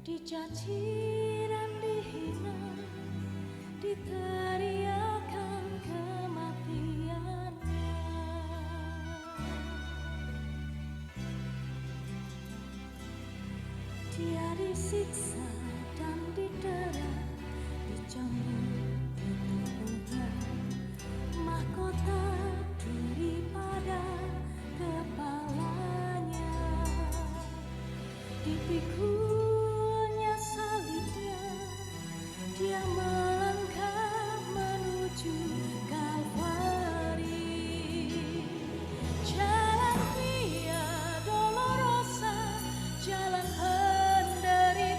dicaci dan dihina, diteriakan kematiannya. Dia disiksa dan didera, dicambuk di tubuhnya, mahkota duri pada kepalanya, dipikulnya salibnya, dia melangkah menuju Kalvari. Jalan Via Dolorosa, jalan penderitaan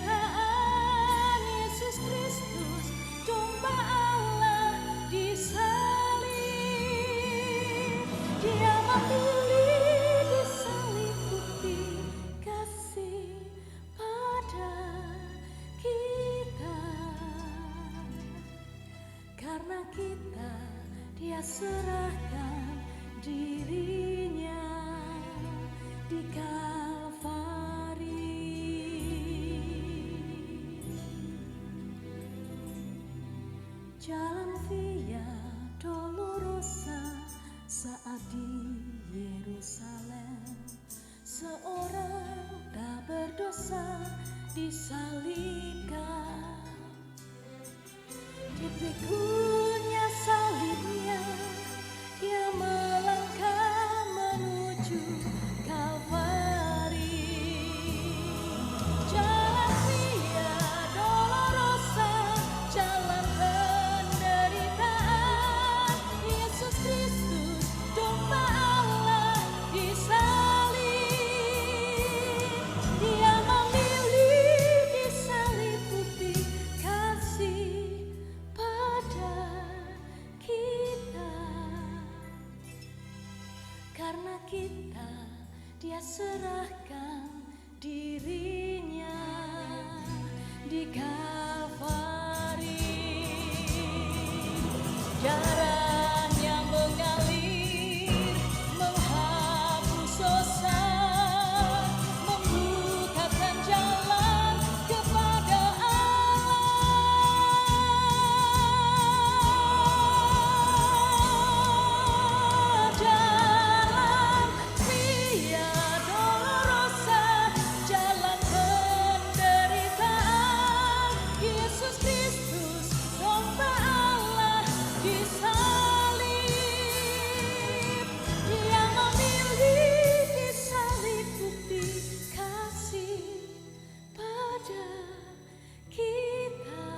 Yesus Kristus, domba Allah disalib. Dia memilih disalib bukti kasih pada kita. Karena kita, dia serahkan dirinya di Kalvari. Jalan Via Dolorosa, saat di Yerusalem, seorang tak berdosa disalibkan. Dipikulnya salibnya, dia melangkah menuju Kalvari. Jalan Via Dolorosa, jalan penderitaan Yesus Kristus, domba Allah disalib. Dia memilih disalib bukti kasih pada kita. Karena kita, dia serahkan dirinya di Kalvari. Darah yang mengalir, menghapus dosa, membukakan jalan kepada Allah. Jalan Via Dolorosa, jalan penderitaan Yesus Kristus, domba Allah disalib. Dia memilih disalib bukti kasih pada kita.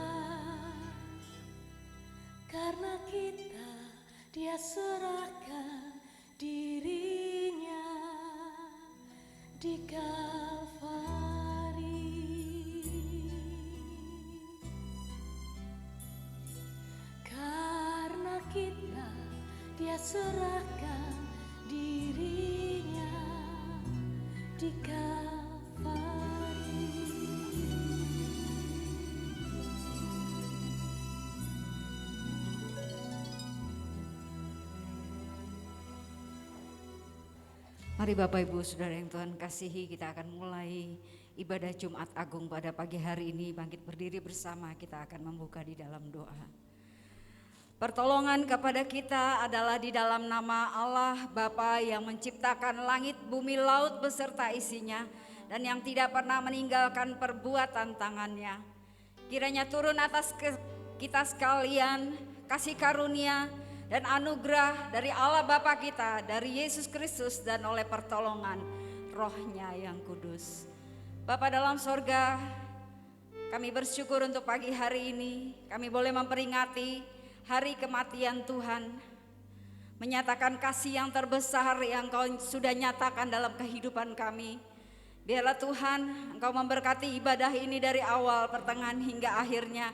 Karena kita, dia serahkan dirinya di Kalvari. Karena kita, dia serahkan dirinya di Kalvari. Mari Bapak Ibu Saudara yang Tuhan kasihi, kita akan mulai ibadah Jumat Agung pada pagi hari ini. Bangkit berdiri bersama, kita akan membuka di dalam doa. Pertolongan kepada kita adalah di dalam nama Allah Bapa yang menciptakan langit, bumi, laut beserta isinya, dan yang tidak pernah meninggalkan perbuatan tangannya. Kiranya turun atas kita sekalian kasih karunia dan anugerah dari Allah Bapa kita, dari Yesus Kristus, dan oleh pertolongan Roh-Nya yang kudus. Bapa dalam sorga, kami bersyukur untuk pagi hari ini. Kami boleh memperingati hari kematian Tuhan, menyatakan kasih yang terbesar yang Kau sudah nyatakan dalam kehidupan kami. Biarlah Tuhan Engkau memberkati ibadah ini dari awal, pertengahan hingga akhirnya.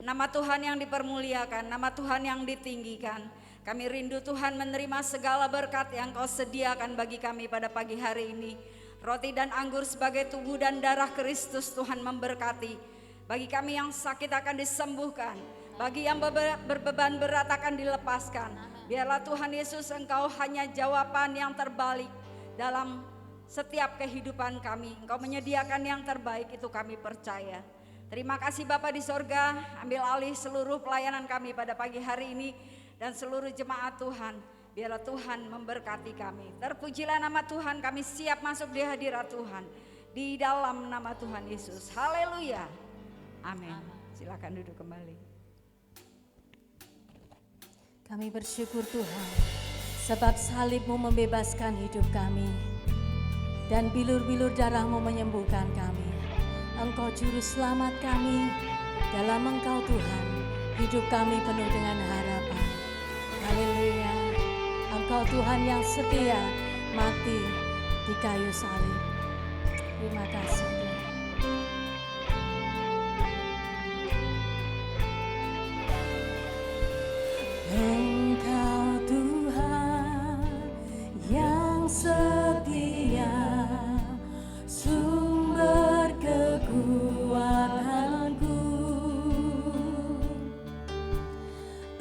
Nama Tuhan yang dipermuliakan, nama Tuhan yang ditinggikan. Kami rindu Tuhan menerima segala berkat yang Kau sediakan bagi kami pada pagi hari ini. Roti dan anggur sebagai tubuh dan darah Kristus Tuhan memberkati. Bagi kami yang sakit akan disembuhkan, bagi yang berbeban berat akan dilepaskan. Biarlah Tuhan Yesus Engkau hanya jawaban yang terbalik dalam setiap kehidupan kami. Engkau menyediakan yang terbaik, itu kami percaya. Terima kasih Bapa di sorga, ambil alih seluruh pelayanan kami pada pagi hari ini dan seluruh jemaat Tuhan. Biarlah Tuhan memberkati kami. Terpujilah nama Tuhan, kami siap masuk di hadirat Tuhan. Di dalam nama Tuhan Yesus. Haleluya. Amin. Silakan duduk kembali. Kami bersyukur Tuhan, sebab salib-Mu membebaskan hidup kami, dan bilur-bilur darah-Mu menyembuhkan kami. Engkau juru selamat kami, dalam Engkau Tuhan, hidup kami penuh dengan harapan. Haleluya. Engkau Tuhan yang setia, mati di kayu salib. Terima kasih Tuhan. Engkau Tuhan yang setia, sumber kekuatanku.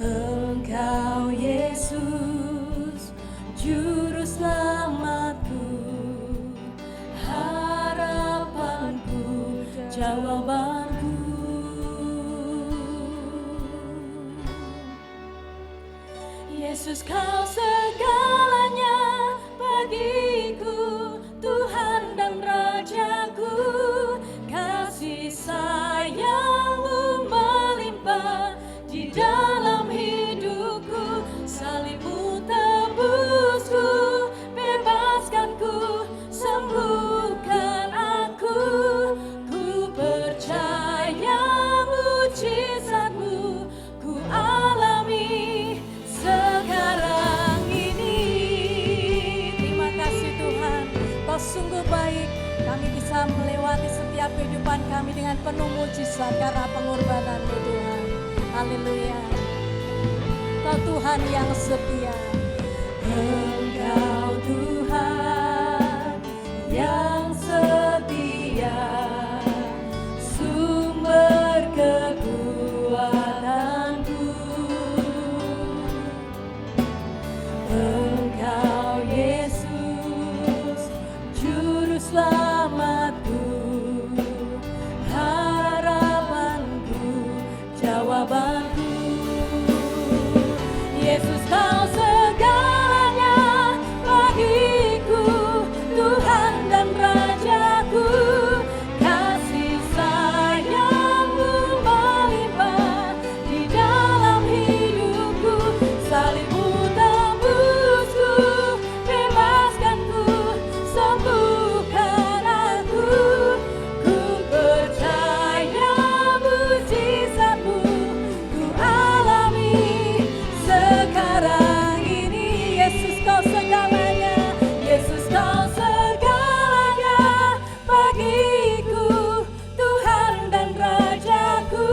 Engkau Yesus, juru selamatku, harapanku, jawabanku. Yesus, Kau segalanya bagiku, Tuhan dan Rajaku. Kasih sayang-Mu melimpah di dalam hidupku. Salib-Mu tebusku, bebaskanku, sembuhkan aku. Ku percaya mujizat-Mu, ku alami sekarang ini. Terima kasih Tuhan, Kau sungguh baik. Kami bisa melewati setiap kehidupan kami dengan penuh mujizat karena pengorbanan-Mu Tuhan. Haleluya. Kau Tuhan yang setia. Engkau Tuhan yang setia, sumber kekuatanku. Engkau Yesus, juru selamatku, harapanku, jawabanku. Yesus, Kau segalanya bagiku, Tuhan dan Rajaku. Kasih sayang-Mu melimpah di dalam hidupku. Salib-Mu tebusku, bebaskanku, sembuhkan aku. Ku percaya mujizat-Mu, ku alami sekarang ini. Yesus, Kau segalanya. Yesus, Kau segalanya bagiku, Tuhan dan Rajaku.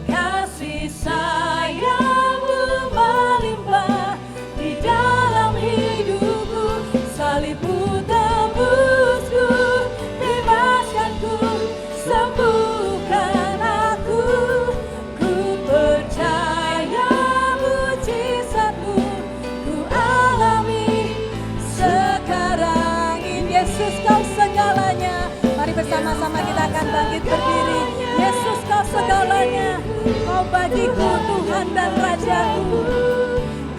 Kasih sayang-Mu melimpah di dalam hidupku. Salib-Mu tebusku, bebaskanku, sembuhkan aku. Ku percaya mujizat-Mu, ku alami sekarang ini. Yesus, Kau segalanya. Mari bersama-sama kita akan bangkit berdiri. Yesus, Kau segalanya. Kau bagiku, Tuhan dan Rajaku.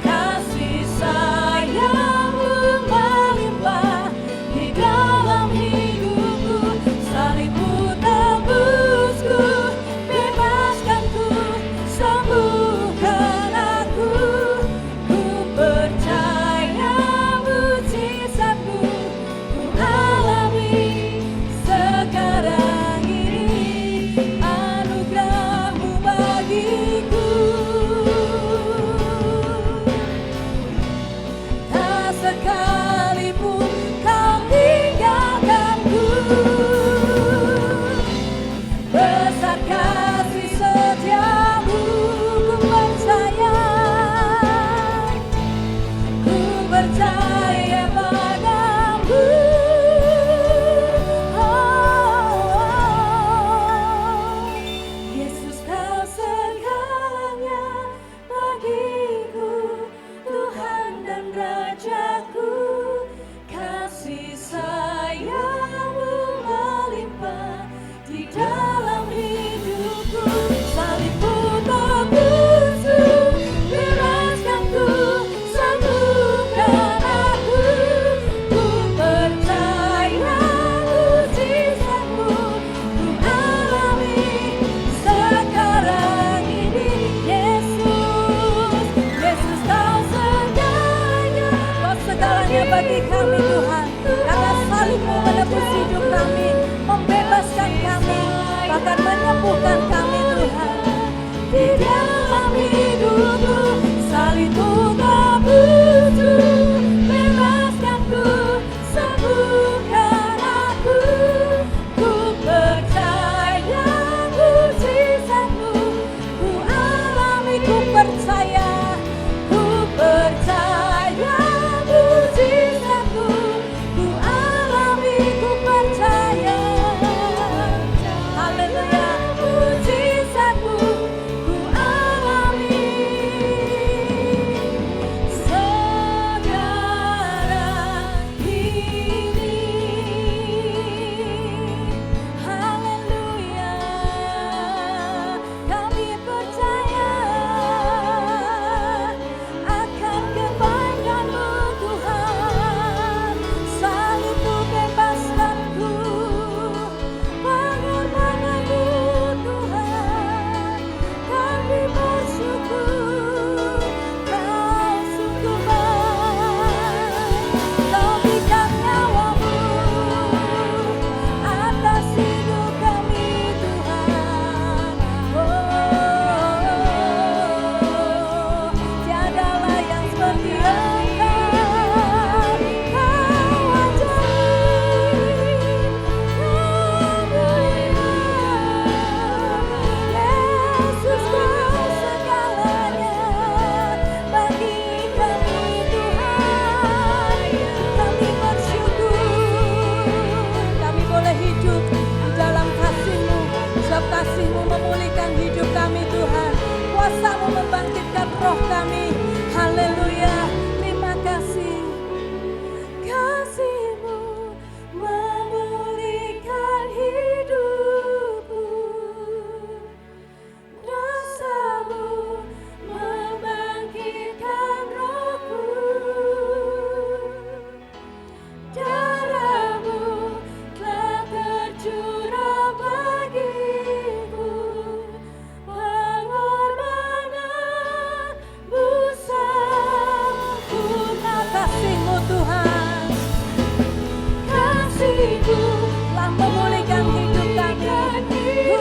Kasih sayang-Mu melimpah di dalam hidupku. Salib-Mu tebusku, bebaskanku, sembuhkan aku. Ku percaya mujizat-Mu, ku alami sekarang ini. Anugerah-Mu bagiku. dalam hidupku. Salibmu tebusku, bebaskanku, sembuhkan aku. Ku percaya mujizatmu, ku alami sekarang ini. Yesus, Yesus kau segalanya, kau segalanya bagi kami Tuhan. Karena salibmu menebus hidup kami, membebaskan kami, bahkan menyembuhkan kami Tuhan. Di dalam hidupku, salibmu tebusku, bebaskanku, sembuhkan aku. Ku percaya mujizatmu, ku alami, ku percaya mujizatmu, ku alami, ku percaya. Haleluya, mujizatmu ku alami sekarang ini. Haleluya, kami percaya akan kebaikan-Mu Tuhan. Salibmu bebaskanku, pengorbanan-Mu Tuhan. Kami bersyukur, Kau sungguh baik. Kau berikan nyawa-Mu atas hidup kami Tuhan. Tiadalah yang seperti Engkau, Kau ajaib. Yesus kau segalanya bagi kami Tuhan. Kami bersyukur kami boleh hidup di dalam kasih-Mu, sebab kasih-Mu memulihkan hidup kami Tuhan. Kuasa-Mu membangkitkan roh kami. Haleluya, terima kasih. Kasih-Mu memulihkan hidupku, kuasa-Mu membangkitkan rohku. Darah-Mu telah tercurah bagiku, pengorbanan-Mu sempurna. Kasih-Mu Tuhan, kasih-Mu telah memulihkan hidup kami. Ku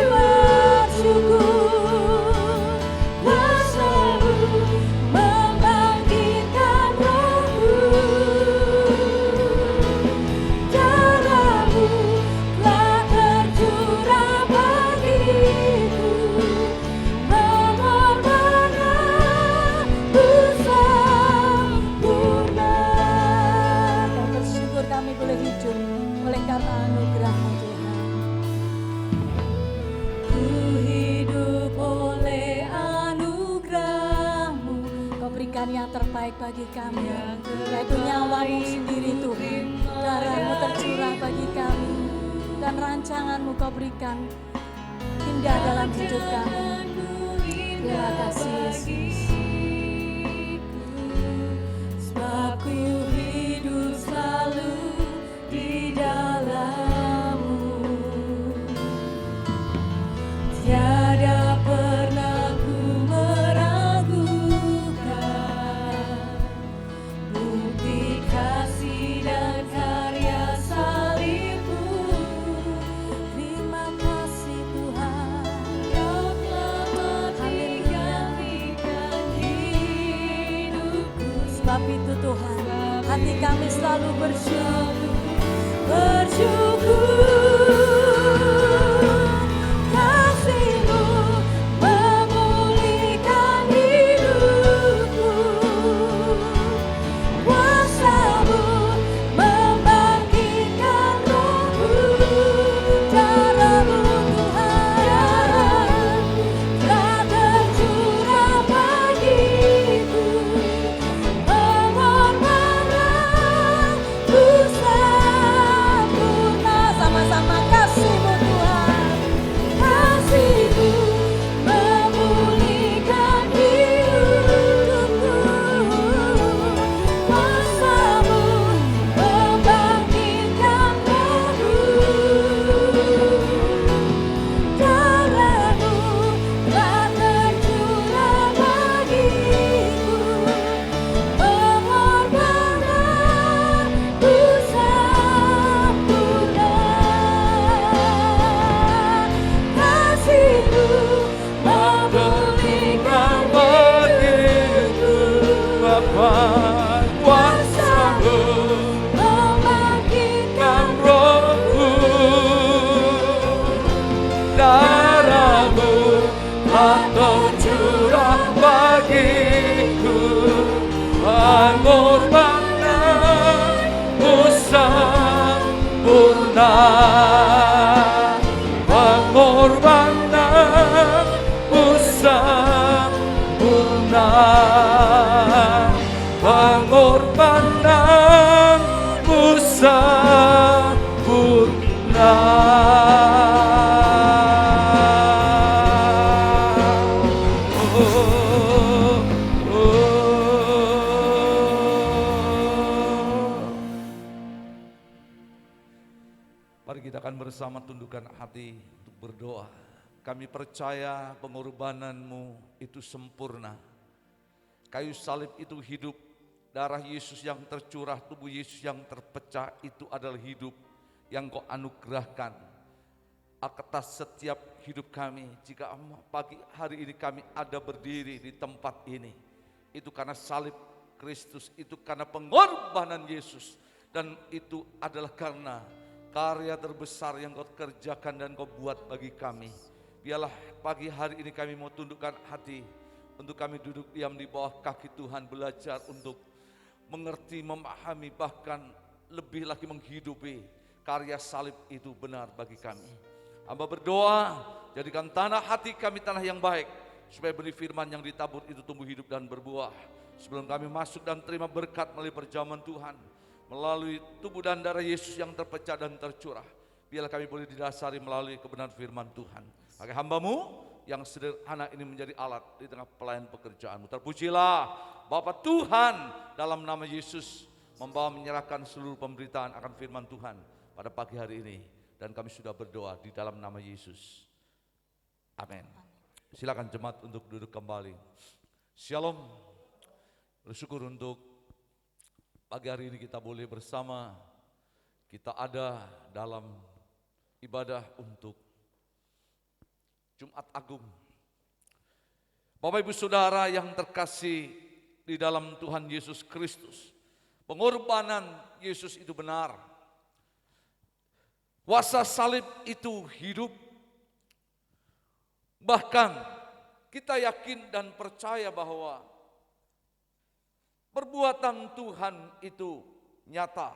bersyukur, kuasa-Mu membangkitkan rohku. Darah-Mu telah tercurah bagiku, pengorbanan-Mu sempurna. Kami bersyukur kami boleh hidup oleh karena anugerah-Mu Tuhan. Ku hidup oleh anugerah-Mu, Kau berikan yang terbaik bagi kami, yaitu nyawa-Mu sendiri Tuhan. Darah-Mu tercurah bagi kami, dan rancangan-Mu Kau berikan indah dalam hidup kami. Terima kasih Yesus. Sebab ku hidup selalu di dalam-Mu, tiada pernah ku meragukan bukti kasih dan karya salib-Mu. Terima kasih Tuhan, Kau telah menggantikan hidupku. Sebab itu Tuhan, hati kami selalu bersyukur, kasih-Mu memulihkan hidupku, kuasa-Mu membangkitkan rohku. Darah-Mu Tuhan telah tercurah bagiku, pengorbanan-Mu sempurna. darahmu atau curah bagiku, pengorbananmu sempurna, pengorbananmu sempurna, pengorbananmu sempurna. Mari kita akan bersama tundukkan hati untuk berdoa. Kami percaya pengorbanan-Mu itu sempurna. Kayu salib itu hidup, darah Yesus yang tercurah, tubuh Yesus yang terpecah itu adalah hidup yang Kau anugerahkan atas setiap hidup kami. Jika pagi hari ini kami ada berdiri di tempat ini, itu karena salib Kristus, itu karena pengorbanan Yesus, dan itu adalah karena karya terbesar yang Kau kerjakan dan Kau buat bagi kami. Biarlah pagi hari ini kami mau tundukkan hati untuk kami duduk diam di bawah kaki Tuhan, belajar untuk mengerti, memahami, bahkan lebih lagi menghidupi karya salib itu benar bagi kami. Hamba berdoa, jadikan tanah hati kami tanah yang baik, supaya benih firman yang ditabur itu tumbuh hidup dan berbuah. Sebelum kami masuk dan terima berkat melalui perjamuan Tuhan, melalui tubuh dan darah Yesus yang terpecah dan tercurah, biarlah kami boleh didasari melalui kebenaran firman Tuhan. Agar hamba-Mu yang sederhana ini menjadi alat di tengah pelayan pekerjaan-Mu. Terpujilah Bapa Tuhan, dalam nama Yesus membawa menyerahkan seluruh pemberitaan akan firman Tuhan pada pagi hari ini. Dan kami sudah berdoa di dalam nama Yesus. Amin. Silakan jemaat untuk duduk kembali. Shalom. Bersyukur untuk pagi hari ini kita boleh bersama. Kita ada dalam ibadah untuk Jumat Agung. Bapak Ibu Saudara yang terkasih di dalam Tuhan Yesus Kristus, pengorbanan Yesus itu benar. Kuasa salib itu hidup. Bahkan kita yakin dan percaya bahwa perbuatan Tuhan itu nyata,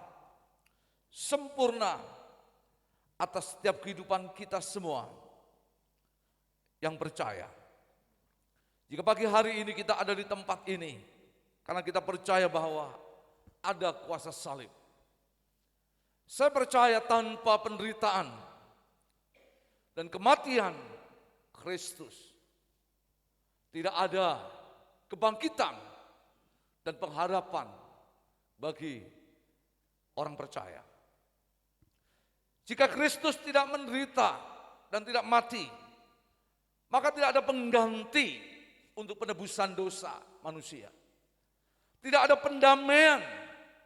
sempurna atas setiap kehidupan kita semua yang percaya. Jika pagi hari ini kita ada di tempat ini, karena kita percaya bahwa ada kuasa salib. Saya percaya tanpa penderitaan dan kematian Kristus, tidak ada kebangkitan dan pengharapan bagi orang percaya. Jika Kristus tidak menderita dan tidak mati, maka tidak ada pengganti untuk penebusan dosa manusia. Tidak ada pendamaian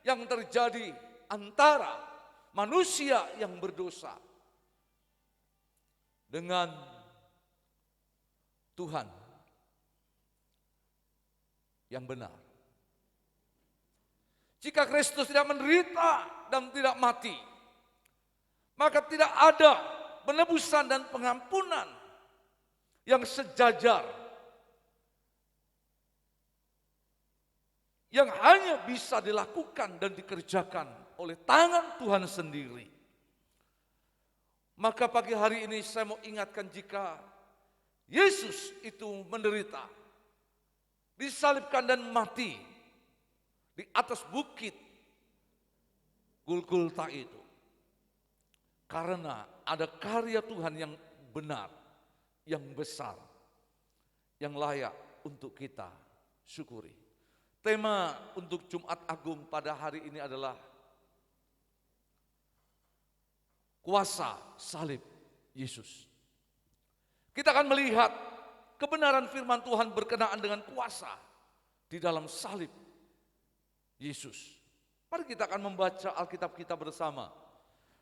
yang terjadi antara manusia yang berdosa dengan Tuhan yang benar. Jika Kristus tidak menderita dan tidak mati, maka tidak ada penebusan dan pengampunan yang sejajar, yang hanya bisa dilakukan dan dikerjakan oleh tangan Tuhan sendiri. Maka pagi hari ini saya mau ingatkan, jika Yesus itu menderita, disalibkan dan mati di atas bukit Golgota itu, karena ada karya Tuhan yang benar, yang besar, yang layak untuk kita syukuri. Tema untuk Jumat Agung pada hari ini adalah kuasa salib Yesus. Kita akan melihat kebenaran firman Tuhan berkenaan dengan kuasa di dalam salib Yesus. Mari kita akan membaca Alkitab kita bersama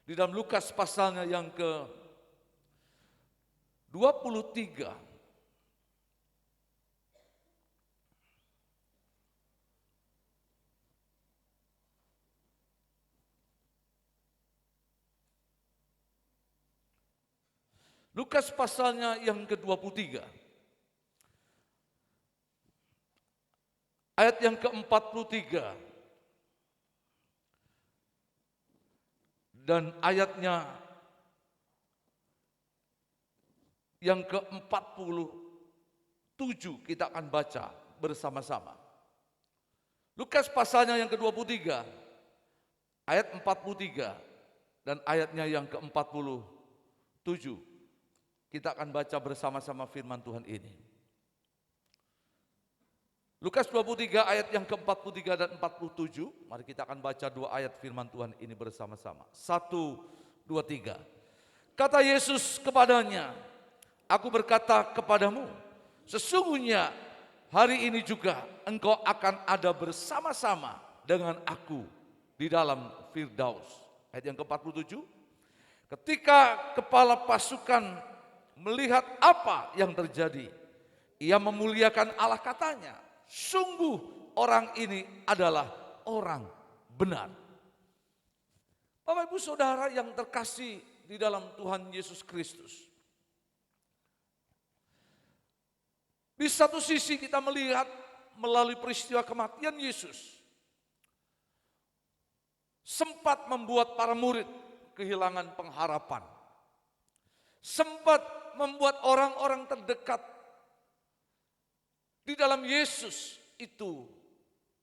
di dalam Lukas pasalnya yang ke-23. Lukas pasalnya yang ke-23. Ayat yang ke-43. Dan ayatnya yang ke-47 kita akan baca bersama-sama. Lukas pasalnya yang ke-23, ayat 43 dan ayatnya yang ke-47. Kita akan baca bersama-sama firman Tuhan ini. Lukas 23 ayat yang ke-43 dan 47. Mari kita akan baca dua ayat firman Tuhan ini bersama-sama. 1, 2, 3. Kata Yesus kepadanya, aku berkata kepadamu, sesungguhnya hari ini juga engkau akan ada bersama-sama dengan aku di dalam Firdaus. Ayat yang ke-47. Ketika kepala pasukan melihat apa yang terjadi, ia memuliakan Allah, katanya, sungguh orang ini adalah orang benar. Bapak Ibu Saudara yang terkasih di dalam Tuhan Yesus Kristus. Di satu sisi kita melihat melalui peristiwa kematian Yesus sempat membuat para murid kehilangan pengharapan. Sempat membuat orang-orang terdekat di dalam Yesus itu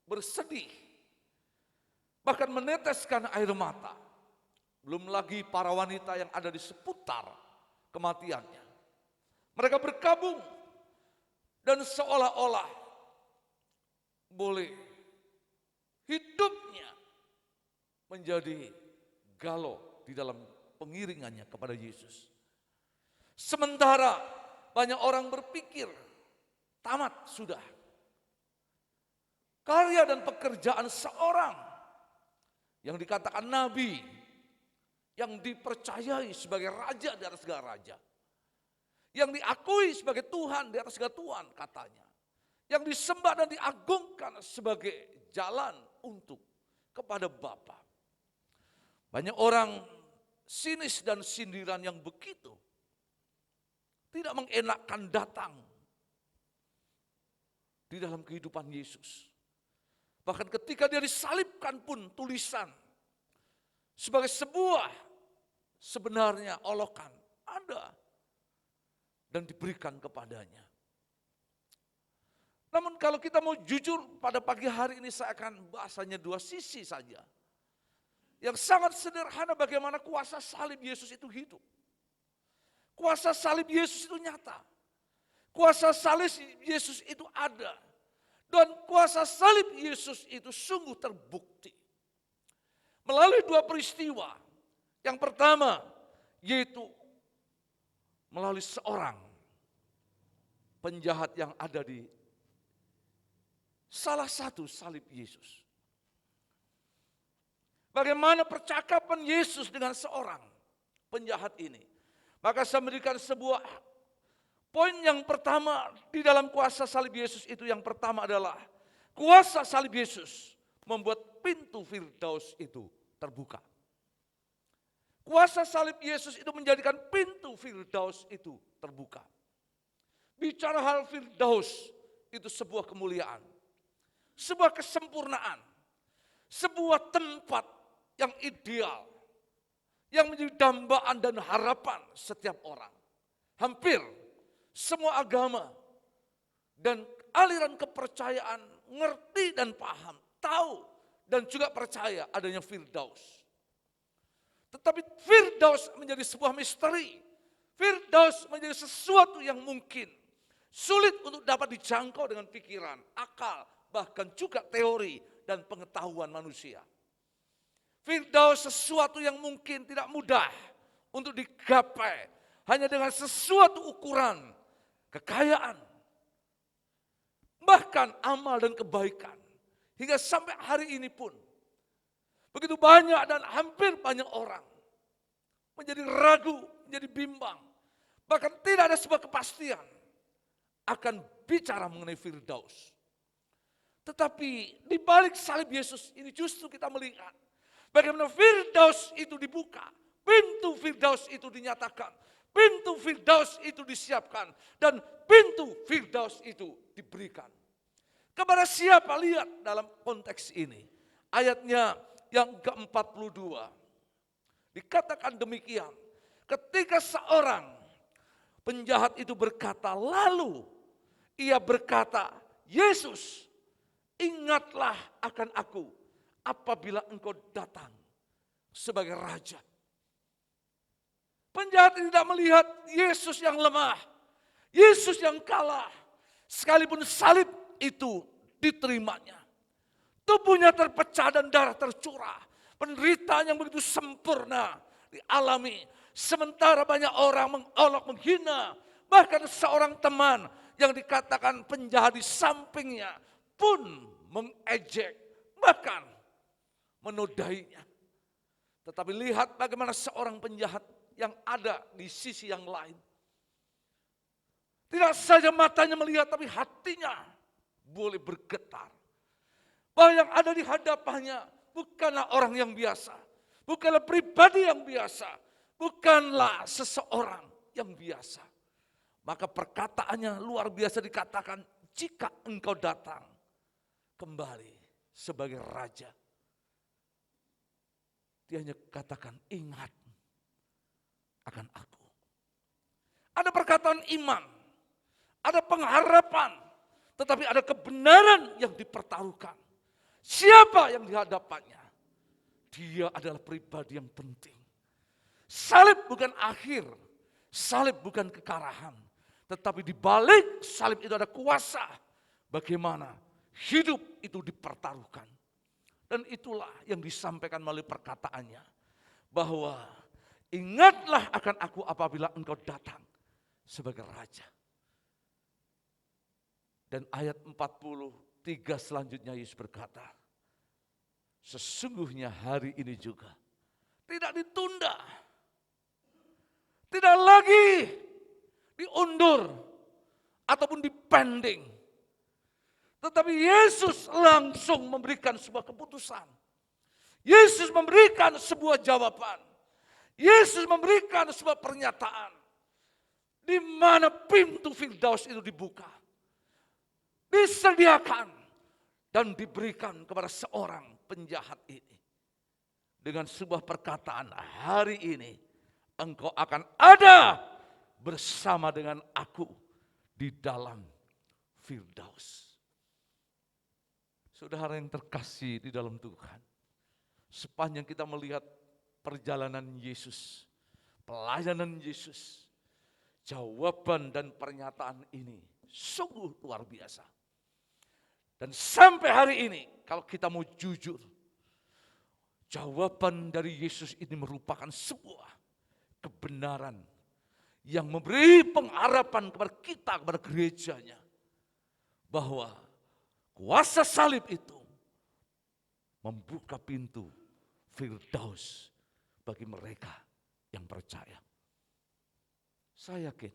bersedih. Bahkan meneteskan air mata. Belum lagi para wanita yang ada di seputar kematiannya. Mereka berkabung dan seolah-olah boleh hidupnya menjadi galau di dalam pengiringannya kepada Yesus. Sementara banyak orang berpikir tamat sudah karya dan pekerjaan seorang yang dikatakan nabi, yang dipercayai sebagai raja di atas segala raja, yang diakui sebagai Tuhan di atas segala Tuhan katanya, yang disembah dan diagungkan sebagai jalan untuk kepada Bapa. Banyak orang sinis dan sindiran yang begitu tidak mengenakkan datang di dalam kehidupan Yesus. Bahkan ketika dia disalibkan pun tulisan sebagai sebuah sebenarnya olokan ada dan diberikan kepadanya. Namun kalau kita mau jujur pada pagi hari ini saya akan bahasanya dua sisi saja. Yang sangat sederhana bagaimana kuasa salib Yesus itu hidup. Kuasa salib Yesus itu nyata. Kuasa salib Yesus itu ada. Dan kuasa salib Yesus itu sungguh terbukti. Melalui dua peristiwa. Yang pertama yaitu melalui seorang penjahat yang ada di salah satu salib Yesus. Bagaimana percakapan Yesus dengan seorang penjahat ini. Maka saya memberikan sebuah poin yang pertama di dalam kuasa salib Yesus itu. Yang pertama adalah kuasa salib Yesus membuat pintu Firdaus itu terbuka. Kuasa salib Yesus itu menjadikan pintu Firdaus itu terbuka. Bicara hal Firdaus itu sebuah kemuliaan, sebuah kesempurnaan, sebuah tempat yang ideal, yang menjadi dambaan dan harapan setiap orang. Hampir semua agama dan aliran kepercayaan ngerti dan paham, tahu dan juga percaya adanya Firdaus. Tetapi Firdaus menjadi sebuah misteri. Firdaus menjadi sesuatu yang mungkin sulit untuk dapat dijangkau dengan pikiran, akal, bahkan juga teori dan pengetahuan manusia. Firdaus sesuatu yang mungkin tidak mudah untuk digapai hanya dengan sesuatu ukuran kekayaan, bahkan amal dan kebaikan. Hingga sampai hari ini pun begitu banyak dan hampir banyak orang menjadi ragu, menjadi bimbang, bahkan tidak ada sebuah kepastian akan bicara mengenai Firdaus. Tetapi di balik salib Yesus ini justru kita melihat bagaimana Firdaus itu dibuka, pintu Firdaus itu dinyatakan. pintu Firdaus itu disiapkan dan pintu Firdaus itu diberikan. Kepada siapa? Lihat dalam konteks ini. Ayatnya yang ke-42. Dikatakan demikian. Ketika seorang penjahat itu berkata, lalu ia berkata, Yesus, ingatlah akan aku apabila engkau datang sebagai raja. Penjahat tidak melihat Yesus yang lemah, Yesus yang kalah. Sekalipun salib itu diterimanya. Tubuhnya terpecah dan darah tercurah. Penderitaan yang begitu sempurna dialami. Sementara banyak orang mengolok, menghina. Bahkan seorang teman yang dikatakan penjahat di sampingnya pun mengejek, bahkan menodainya. Tetapi lihat bagaimana seorang penjahat yang ada di sisi yang lain. Tidak saja matanya melihat, tapi hatinya boleh bergetar. Bahwa yang ada di hadapannya bukanlah orang yang biasa. Bukanlah pribadi yang biasa. Bukanlah seseorang yang biasa. Maka perkataannya luar biasa dikatakan, jika engkau datang kembali sebagai raja. Dia hanya katakan, ingat akan aku. Ada perkataan iman, ada pengharapan, tetapi ada kebenaran yang dipertaruhkan. Siapa yang dihadapannya? Dia adalah pribadi yang penting. Salib bukan akhir, salib bukan kekalahan, tetapi di balik salib itu ada kuasa. Bagaimana hidup itu dipertaruhkan. Dan itulah yang disampaikan melalui perkataannya. Bahwa ingatlah akan aku apabila engkau datang sebagai raja. Dan ayat 43 selanjutnya Yesus berkata, sesungguhnya hari ini juga tidak ditunda, tidak lagi diundur ataupun dipending. Tetapi Yesus langsung memberikan sebuah keputusan. Yesus memberikan sebuah jawaban. Yesus memberikan sebuah pernyataan. Di mana pintu Firdaus itu dibuka. Disediakan. Dan diberikan kepada seorang penjahat ini. Dengan sebuah perkataan, hari ini engkau akan ada bersama dengan aku di dalam Firdaus. Saudara yang terkasih di dalam Tuhan, sepanjang kita melihat perjalanan Yesus, pelayanan Yesus, jawaban dan pernyataan ini sungguh luar biasa. Dan sampai hari ini, kalau kita mau jujur, jawaban dari Yesus ini merupakan sebuah kebenaran yang memberi pengharapan kepada kita, kepada gerejanya, bahwa kuasa salib itu membuka pintu Firdaus bagi mereka yang percaya. Saya yakin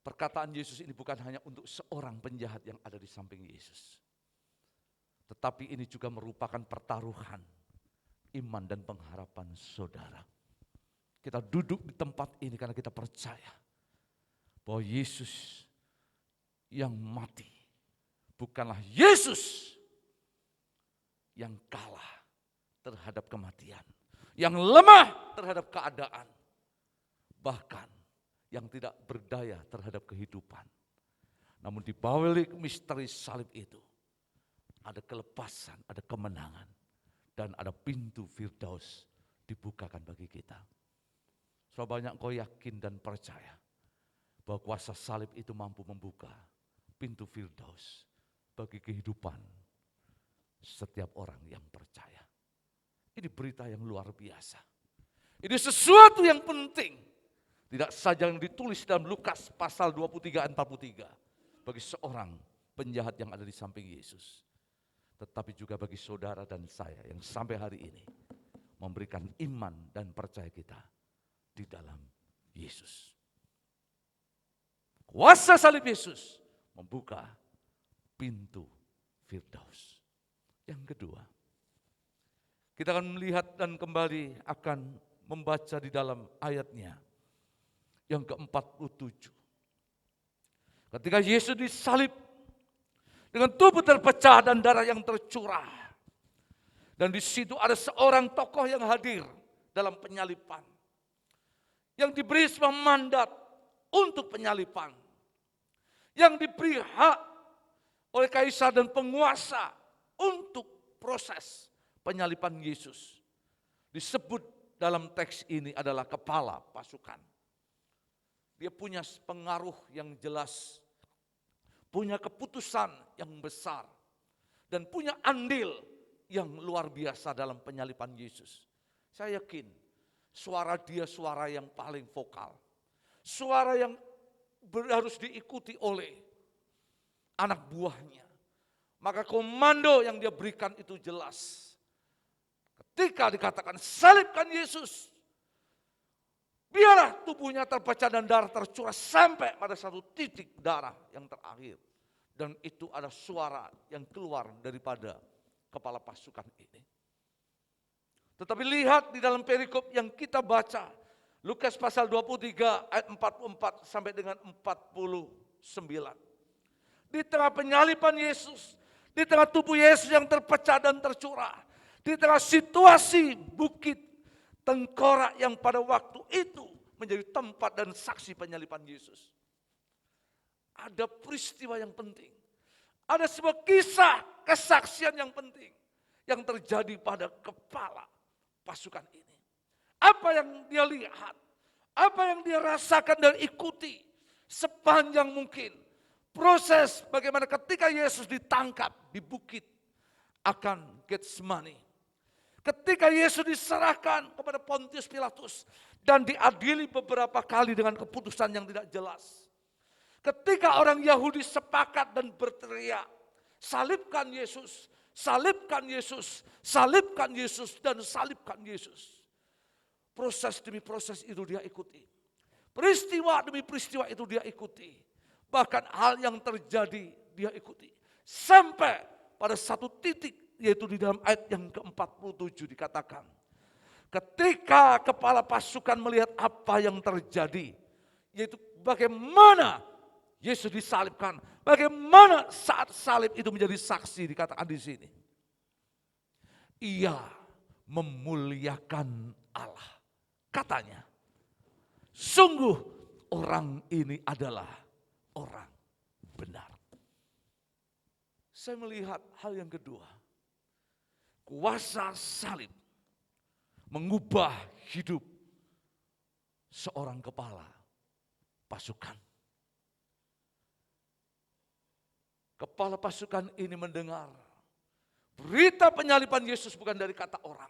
perkataan Yesus ini bukan hanya untuk seorang penjahat yang ada di samping Yesus. Tetapi ini juga merupakan pertaruhan iman dan pengharapan saudara. Kita duduk di tempat ini karena kita percaya bahwa Yesus yang mati bukanlah Yesus yang kalah terhadap kematian, yang lemah terhadap keadaan, bahkan yang tidak berdaya terhadap kehidupan. Namun di balik misteri salib itu ada kelepasan, ada kemenangan, dan ada pintu Firdaus dibukakan bagi kita. Soal banyak kau yakin dan percaya bahwa kuasa salib itu mampu membuka pintu Firdaus bagi kehidupan setiap orang yang percaya. Ini berita yang luar biasa. Ini sesuatu yang penting. Tidak saja yang ditulis dalam Lukas pasal 23 ayat 43 bagi seorang penjahat yang ada di samping Yesus. Tetapi juga bagi saudara dan saya yang sampai hari ini memberikan iman dan percaya kita di dalam Yesus. Kuasa salib Yesus membuka pintu Firdaus. Yang kedua, kita akan melihat dan kembali akan membaca di dalam ayatnya yang ke-47. Ketika Yesus disalib dengan tubuh terpecah dan darah yang tercurah. Dan di situ ada seorang tokoh yang hadir dalam penyalipan. Yang diberi sebuah mandat untuk penyalipan. Yang diberi hak oleh kaisar dan penguasa untuk proses penyalipan Yesus. Disebut dalam teks ini adalah kepala pasukan. Dia punya pengaruh yang jelas, punya keputusan yang besar, dan punya andil yang luar biasa dalam penyalipan Yesus. Saya yakin suara dia suara yang paling vokal. Suara yang harus diikuti oleh anak buahnya. Maka komando yang dia berikan itu jelas. Ketika dikatakan salibkan Yesus, biarlah tubuhnya terpecah dan darah tercurah sampai pada satu titik darah yang terakhir. Dan itu ada suara yang keluar daripada kepala pasukan ini. Tetapi lihat di dalam perikop yang kita baca, Lukas pasal 23 ayat 44 sampai dengan 49. Di tengah penyalipan Yesus, di tengah tubuh Yesus yang terpecah dan tercurah, di tengah situasi bukit tengkorak yang pada waktu itu menjadi tempat dan saksi penyalipan Yesus. Ada peristiwa yang penting. Ada sebuah kisah kesaksian yang penting yang terjadi pada kepala pasukan ini. Apa yang dia lihat, apa yang dia rasakan dan ikuti sepanjang mungkin. Proses bagaimana ketika Yesus ditangkap di bukit akan Getsemani. Ketika Yesus diserahkan kepada Pontius Pilatus dan diadili beberapa kali dengan keputusan yang tidak jelas. Ketika orang Yahudi sepakat dan berteriak, salibkan Yesus, salibkan Yesus, salibkan Yesus, dan salibkan Yesus. Proses demi proses itu dia ikuti. Peristiwa demi peristiwa itu dia ikuti. Bahkan hal yang terjadi dia ikuti. Sampai pada satu titik, yaitu di dalam ayat yang ke-47 dikatakan. Ketika kepala pasukan melihat apa yang terjadi, yaitu bagaimana Yesus disalibkan, bagaimana saat salib itu menjadi saksi dikatakan di sini. Ia memuliakan Allah. Katanya, sungguh orang ini adalah orang benar. Saya melihat hal yang kedua. Kuasa salib mengubah hidup seorang kepala pasukan. Kepala pasukan ini mendengar berita penyaliban Yesus bukan dari kata orang.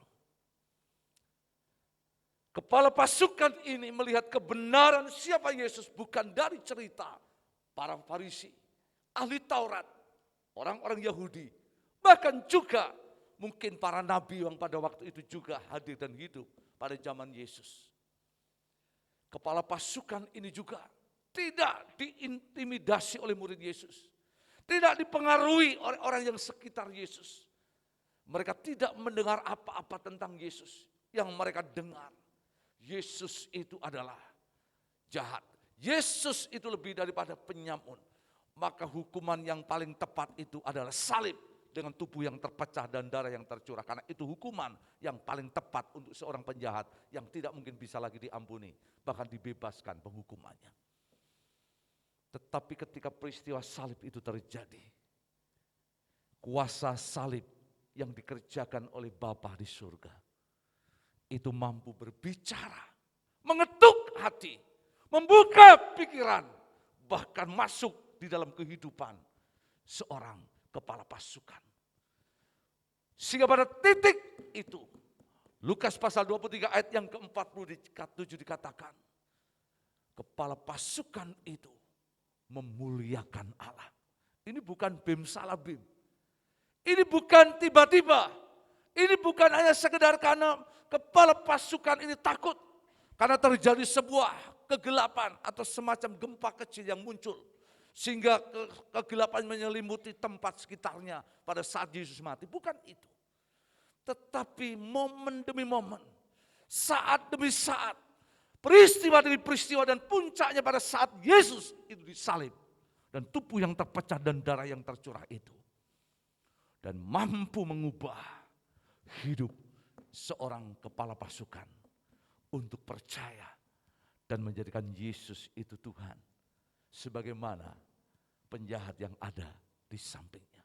Kepala pasukan ini melihat kebenaran siapa Yesus bukan dari cerita para Farisi, ahli Taurat, orang-orang Yahudi, bahkan juga mungkin para nabi yang pada waktu itu juga hadir dan hidup pada zaman Yesus. Kepala pasukan ini juga tidak diintimidasi oleh murid Yesus. Tidak dipengaruhi oleh orang yang sekitar Yesus. Mereka tidak mendengar apa-apa tentang Yesus. Yang mereka dengar, Yesus itu adalah jahat. Yesus itu lebih daripada penyamun. Maka hukuman yang paling tepat itu adalah salib dengan tubuh yang terpecah dan darah yang tercurah. Karena itu hukuman yang paling tepat untuk seorang penjahat yang tidak mungkin bisa lagi diampuni. Bahkan dibebaskan penghukumannya. Tetapi ketika peristiwa salib itu terjadi, kuasa salib yang dikerjakan oleh Bapa di surga, itu mampu berbicara, mengetuk hati, membuka pikiran, bahkan masuk di dalam kehidupan seorang kepala pasukan. Sehingga pada titik itu, Lukas pasal 23 ayat yang ke-47 dikatakan, kepala pasukan itu memuliakan Allah. Ini bukan bim salah bim. Ini bukan tiba-tiba. Ini bukan hanya sekedar karena kepala pasukan ini takut. Karena terjadi sebuah kegelapan atau semacam gempa kecil yang muncul. Sehingga kegelapan menyelimuti tempat sekitarnya pada saat Yesus mati. Bukan itu. Tetapi momen demi momen, saat demi saat, Peristiwa demi peristiwa dan puncaknya pada saat Yesus itu disalib. Dan tubuh yang terpecah dan darah yang tercurah itu. Dan mampu mengubah hidup seorang kepala pasukan untuk percaya dan menjadikan Yesus itu Tuhan. Sebagaimana penjahat yang ada di sampingnya.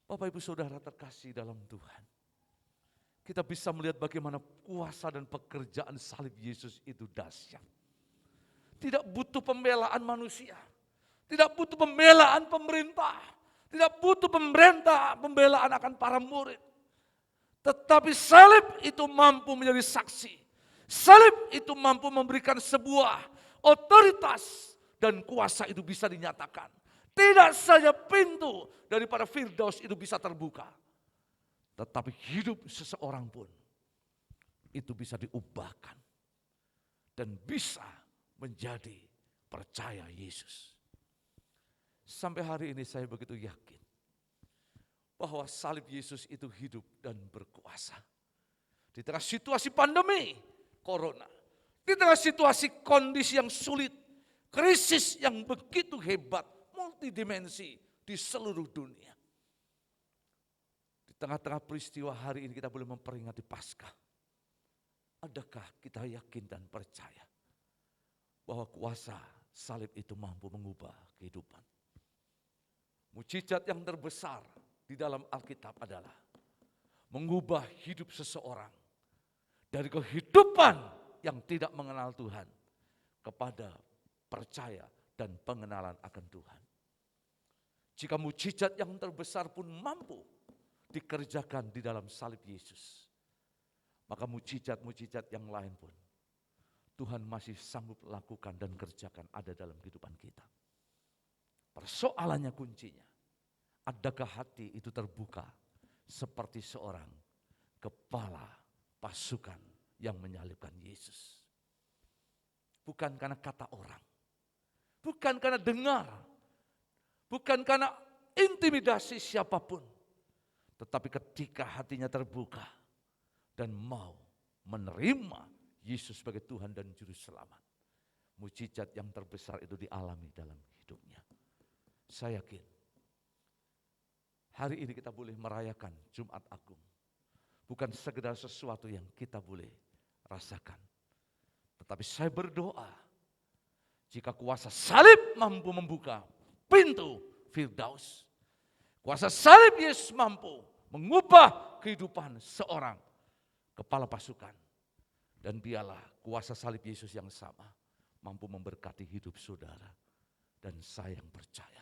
Bapak Ibu Saudara terkasih dalam Tuhan. Kita bisa melihat bagaimana kuasa dan pekerjaan salib Yesus itu dahsyat. Tidak butuh pembelaan manusia. Tidak butuh pembelaan pemerintah. Tidak butuh pembelaan akan para murid. Tetapi salib itu mampu menjadi saksi. Salib itu mampu memberikan sebuah otoritas dan kuasa itu bisa dinyatakan. Tidak saja pintu daripada Firdaus itu bisa terbuka. Tetapi hidup seseorang pun itu bisa diubahkan. Dan bisa menjadi percaya Yesus. Sampai hari ini saya begitu yakin bahwa salib Yesus itu hidup dan berkuasa. Di tengah situasi pandemi, corona. Di tengah situasi kondisi yang sulit, krisis yang begitu hebat, multidimensi di seluruh dunia. Di tengah-tengah peristiwa hari ini kita boleh memperingati Paskah. Adakah kita yakin dan percaya bahwa kuasa salib itu mampu mengubah kehidupan? Mujizat yang terbesar di dalam Alkitab adalah mengubah hidup seseorang dari kehidupan yang tidak mengenal Tuhan kepada percaya dan pengenalan akan Tuhan. Jika mujizat yang terbesar pun mampu dikerjakan di dalam salib Yesus, maka mujizat-mujizat yang lain pun Tuhan masih sanggup lakukan dan kerjakan ada dalam kehidupan kita. Persoalannya kuncinya, adakah hati itu terbuka seperti seorang kepala pasukan yang menyalibkan Yesus. Bukan karena kata orang, bukan karena dengar, bukan karena intimidasi siapapun. Tetapi ketika hatinya terbuka dan mau menerima Yesus sebagai Tuhan dan Juru Selamat, mujizat yang terbesar itu dialami dalam hidupnya. Saya yakin hari ini kita boleh merayakan Jumat Agung. Bukan sekedar sesuatu yang kita boleh rasakan. Tetapi saya berdoa, jika kuasa salib mampu membuka pintu Firdaus, kuasa salib Yesus mampu mengubah kehidupan seorang kepala pasukan. Dan biarlah kuasa salib Yesus yang sama mampu memberkati hidup saudara dan saya yang percaya.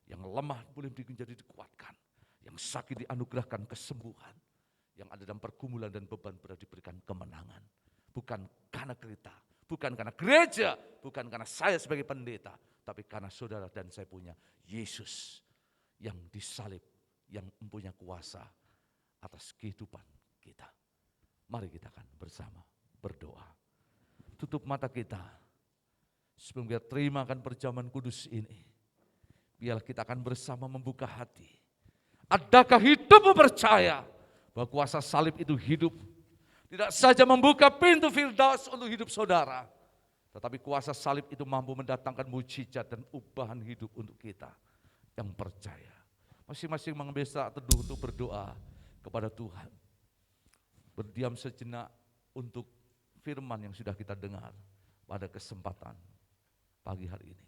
Yang lemah boleh menjadi dikuatkan, yang sakit dianugerahkan kesembuhan, yang ada dalam pergumulan dan beban berat diberikan kemenangan. Bukan karena kita, bukan karena gereja, bukan karena saya sebagai pendeta, tapi karena saudara dan saya punya Yesus yang disalib, yang mempunyai kuasa atas kehidupan kita. Mari kita akan bersama berdoa. Tutup mata kita sebelum kita terima akan perjamuan kudus ini. Biarlah kita akan bersama membuka hati. Adakah hidupmu percaya bahwa kuasa salib itu hidup? Tidak saja membuka pintu Firdaus untuk hidup saudara, tetapi kuasa salib itu mampu mendatangkan mujizat dan ubahan hidup untuk kita yang percaya. Masing-masing mengambil saat teduh untuk berdoa kepada Tuhan. Berdiam sejenak untuk firman yang sudah kita dengar pada kesempatan pagi hari ini.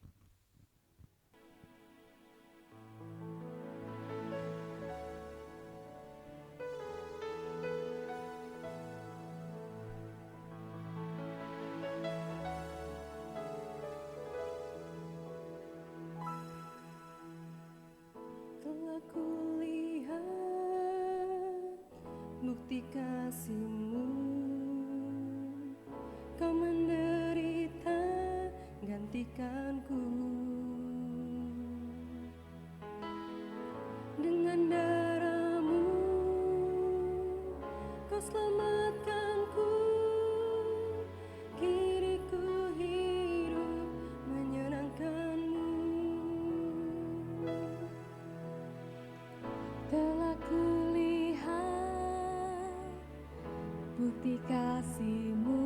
Telah kulihat bukti kasih-Mu, Kau menderita gantikanku. Dengan darah-Mu Kau selamatkanku, kini ku hidup menyenangkan-Mu. Telah kulihat bukti kasih-Mu,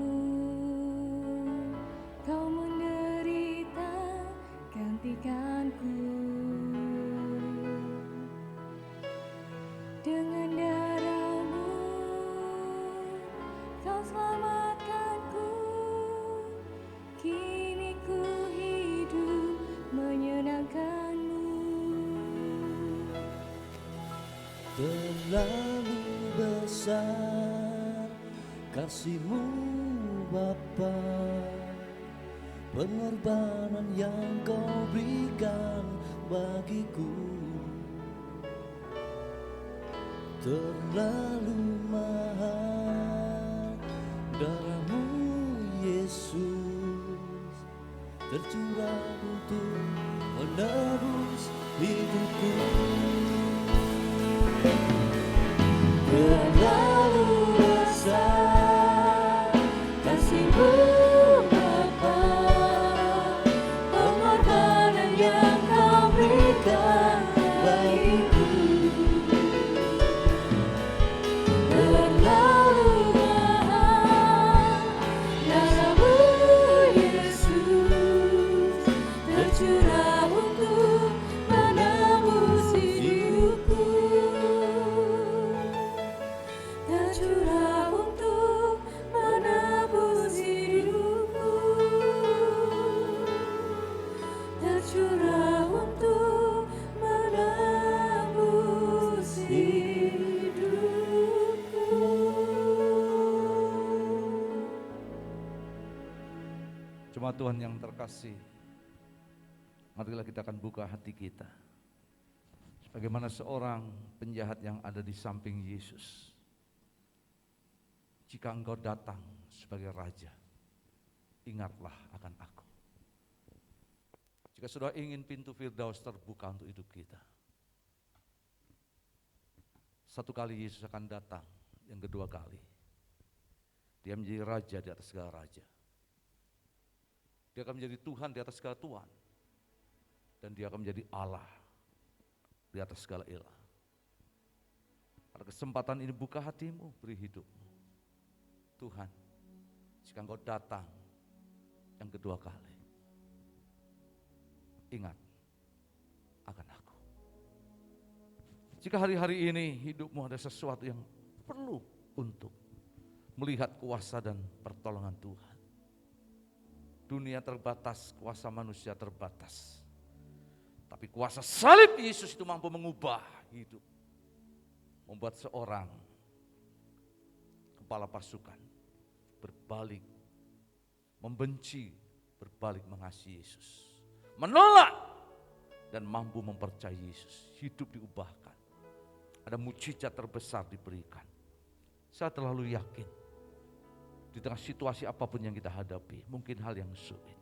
Terlalu besar kasih-Mu Bapa, pengorbanan yang Kau berikan bagiku. Terlalu mahal darah-Mu Yesus, tercurah untuk menebus hidupku. Terlalu besar kasih-Mu Bapa, pengorbanan yang Kau berikan bagiku. Terlalu mahal darah-Mu Yesus, tercurah untuk menebus hidupku. Tercurah untuk menebus hidupku. Tercurah untuk menebus hidupku. Jemaat Tuhan yang terkasih, marilah kita akan buka hati kita. Sebagaimana seorang penjahat yang ada di samping Yesus. Jika engkau datang sebagai raja, ingatlah akan aku. Jika sudah ingin pintu Firdaus terbuka untuk hidup kita, satu kali Yesus akan datang, yang kedua kali Dia menjadi raja di atas segala raja. Dia akan menjadi Tuhan di atas segala Tuhan, dan Dia akan menjadi Allah di atas segala ilah. Pada kesempatan ini buka hatimu, beri hidupmu. Tuhan, jika Engkau datang yang kedua kali, ingat akan aku. Jika hari-hari ini hidupmu ada sesuatu yang perlu untuk melihat kuasa dan pertolongan Tuhan. Dunia terbatas, kuasa manusia terbatas. Tapi kuasa salib Yesus itu mampu mengubah hidup. Membuat seorang kepala pasukan berbalik, membenci, berbalik mengasihi Yesus. Menolak dan mampu mempercayai Yesus. Hidup diubahkan. Ada mujizat terbesar diberikan. Saya terlalu yakin di tengah situasi apapun yang kita hadapi, mungkin hal yang sulit,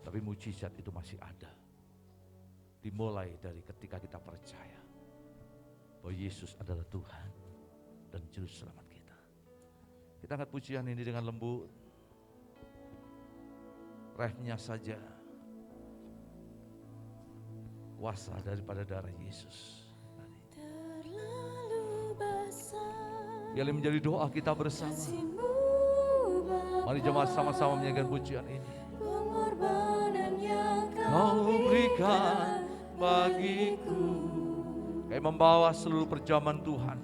tapi mujizat itu masih ada. Dimulai dari ketika kita percaya bahwa Yesus adalah Tuhan dan Juru Selamat kita. Kita angkat pujian ini dengan lembut. Refnya saja kuasa daripada darah Yesus. Terlalu besar Biarlah menjadi doa kita bersama. kasih-Mu Bapa, Mari jemaat sama-sama menyanyikan pujian ini. pengorbanan yang Kau berikan bagiku. Kayak membawa seluruh perjamuan Tuhan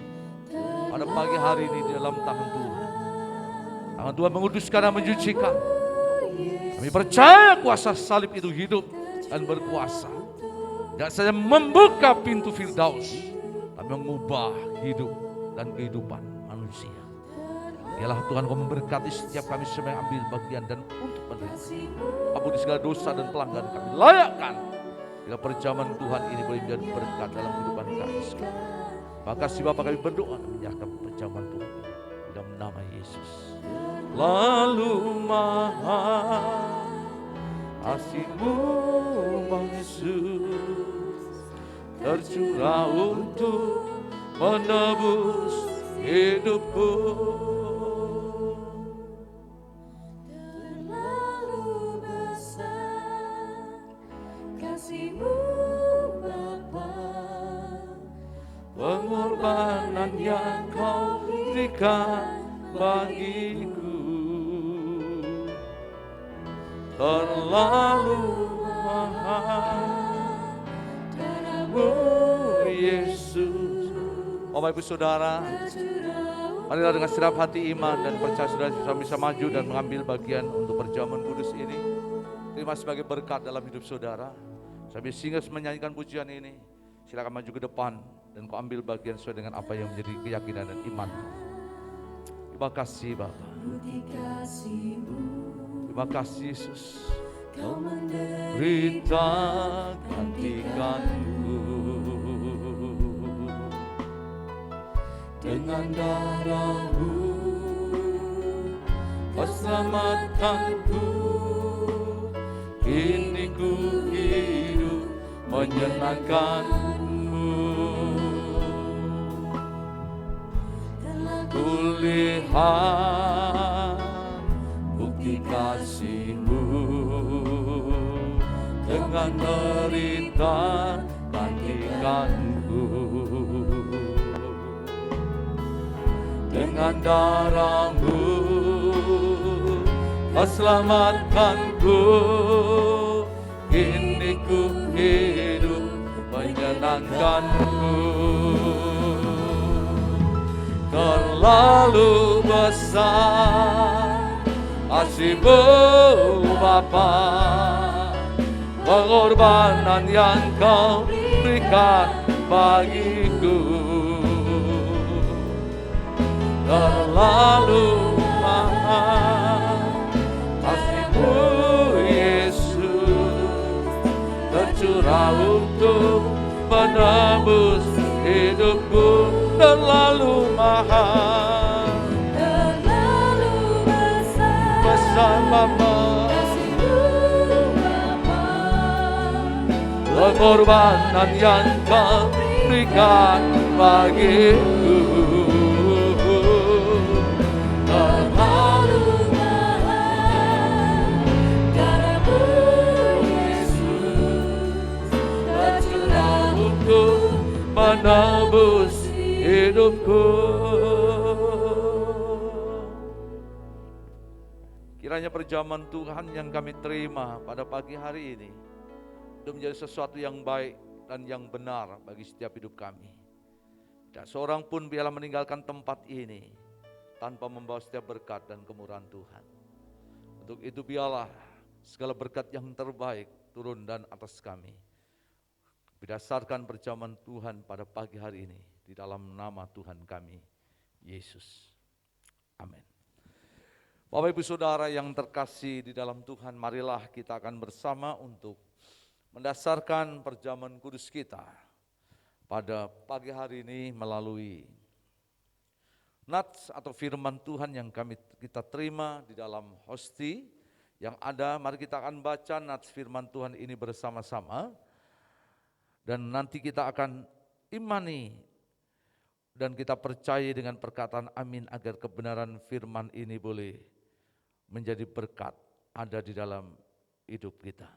pada pagi hari ini di dalam tangan Tuhan. Tangan Tuhan menguduskan dan mensucikan. Kami percaya kuasa salib itu hidup dan berkuasa. Tidak saja membuka pintu Firdaus, tapi mengubah hidup dan kehidupan manusia. Biarlah Tuhan Kau memberkati setiap kami semua yang ambil bagian dan untuk menerima. Ampuni segala dosa dan pelanggaran kami. Layakkan bila perjamuan Tuhan ini boleh menjadi berkat dalam kehidupan kami sekarang. Makasih Bapa, kami berdoa dan menyerahkan perjamuan Tuhan ini dalam nama Yesus. Lalu mahal kasih-Mu Bapa Yesus, tercurah untuk menebus hidupku. terlalu besar kasih-Mu Bapa, Pengorbanan yang Kau berikan bagiku terlalu mahal darah-Mu Yesus. Bapak Ibu Saudara, marilah dengan setiap hati iman dan percaya saudara bisa maju dan mengambil bagian untuk perjamuan kudus ini. Terima sebagai berkat dalam hidup saudara. Sambil singers menyanyikan pujian ini, silakan maju ke depan. dan kau ambil bagian sesuai dengan apa yang menjadi keyakinan dan iman. Terima kasih Bapa. Terima kasih Yesus. Kau menderita gantikanku, dengan darah-Mu Kau selamatkanku. Kini ku hidup menyenangkan-Mu. Kulihat bukti kasih-Mu, dengan derita gantikanku, dengan darah-Mu Kau selamatkanku. Kini ku hidup menyenangkan-Mu. Terlalu besar kasih-Mu Bapa, pengorbanan yang Kau berikan bagiku. Terlalu mahal kasih-Mu Yesus, tercurah untuk menebus hidupku. Terlalu mahal, terlalu besar Bapa, kasih-Mu Bapa, pengorbanan yang Kau berikan bagiku. terlalu mahal darah-Mu Yesus, tercurah Untuk menebus hidupku. Kiranya perjamuan Tuhan yang kami terima pada pagi hari ini itu menjadi sesuatu yang baik dan yang benar bagi setiap hidup kami. Tidak seorang pun biarlah meninggalkan tempat ini tanpa membawa setiap berkat dan kemurahan Tuhan. Untuk itu biarlah segala berkat yang terbaik turun dan atas kami. Berdasarkan perjamuan Tuhan pada pagi hari ini, di dalam nama Tuhan kami, Yesus. Amin. Bapak Ibu Saudara yang terkasih di dalam Tuhan, marilah kita akan bersama untuk mendasarkan perjamuan kudus kita pada pagi hari ini melalui nats atau firman Tuhan yang kita terima di dalam hosti yang ada. Mari kita akan baca nats firman Tuhan ini bersama-sama. Dan nanti kita akan imani dan kita percaya dengan perkataan amin agar kebenaran firman ini boleh menjadi berkat ada di dalam hidup kita.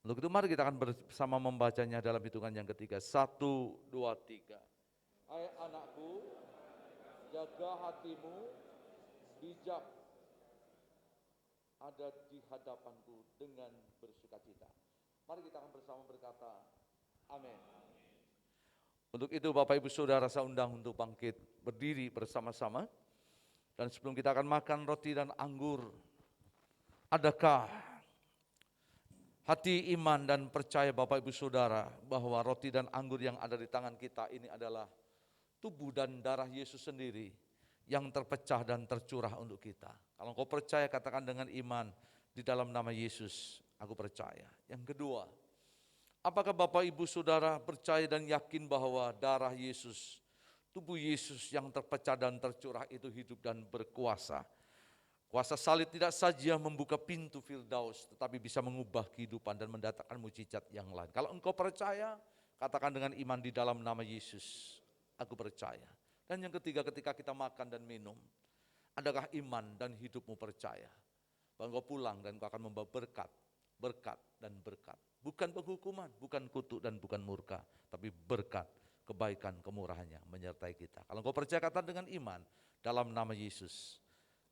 Untuk itu mari kita akan bersama membacanya dalam hitungan yang ketiga. 1, 2, 3. Hai anakku, jaga hatimu, bijak ada di hadapanku dengan bersukacita. Mari kita akan bersama berkata, amin. Untuk itu Bapak Ibu Saudara saya undang untuk bangkit berdiri bersama-sama. Dan sebelum kita akan makan roti dan anggur, adakah hati iman dan percaya Bapak Ibu Saudara bahwa roti dan anggur yang ada di tangan kita ini adalah tubuh dan darah Yesus sendiri yang terpecah dan tercurah untuk kita. Kalau engkau percaya katakan dengan iman di dalam nama Yesus. Aku percaya. Yang kedua, apakah Bapak Ibu Saudara percaya dan yakin bahwa darah Yesus, tubuh Yesus yang terpecah dan tercurah itu hidup dan berkuasa. Kuasa salib tidak saja membuka pintu Firdaus, tetapi bisa mengubah kehidupan dan mendatangkan mujizat yang lain. Kalau engkau percaya, katakan dengan iman di dalam nama Yesus, aku percaya. Dan yang ketiga, ketika kita makan dan minum, adakah iman dan hidupmu percaya bahwa engkau pulang dan engkau akan membawa berkat dan berkat. Bukan penghukuman, bukan kutuk dan bukan murka, tapi berkat, kebaikan, kemurahannya menyertai kita. Kalau engkau percaya kata dengan iman, dalam nama Yesus,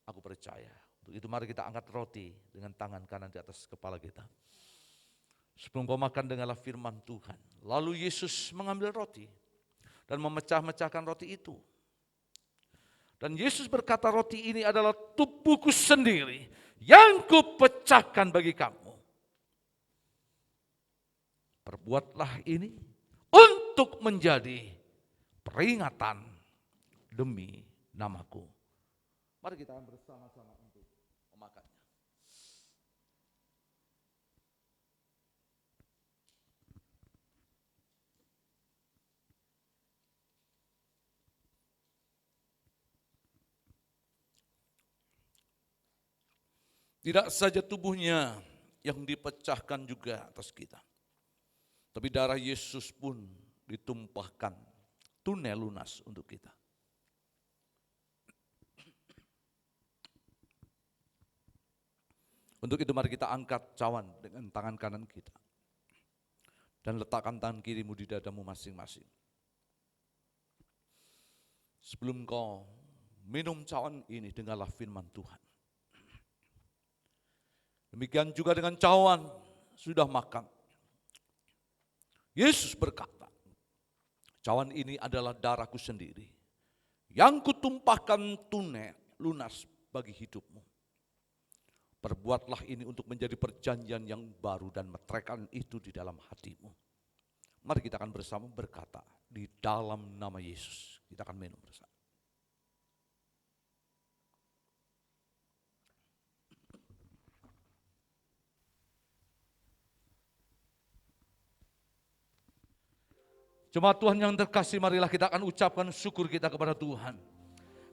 aku percaya. Untuk itu mari kita angkat roti dengan tangan kanan di atas kepala kita. Sebelum kau makan dengarlah firman Tuhan. Lalu Yesus mengambil roti dan memecah-mecahkan roti itu. Dan Yesus berkata, roti ini adalah tubuhku sendiri yang kupecahkan bagi kamu. Perbuatlah ini untuk untuk menjadi peringatan demi namaku. Mari kita bersama-sama untuk memakannya. Tidak saja tubuhnya yang dipecahkan juga atas kita, tapi darah Yesus pun ditumpahkan tunai lunas untuk kita. Untuk itu mari kita angkat cawan dengan tangan kanan kita dan letakkan tangan kirimu di dadamu masing-masing. Sebelum kau minum cawan ini, dengarlah firman Tuhan. Demikian juga dengan cawan sudah makan. Yesus berkata, cawan ini adalah darahku sendiri yang kutumpahkan tunai lunas bagi hidupmu. Perbuatlah ini untuk menjadi perjanjian yang baru dan meteraikan itu di dalam hatimu. Mari kita akan bersama berkata, di dalam nama Yesus. Kita akan minum bersama. Jemaat Tuhan yang terkasih, marilah kita akan ucapkan syukur kita kepada Tuhan.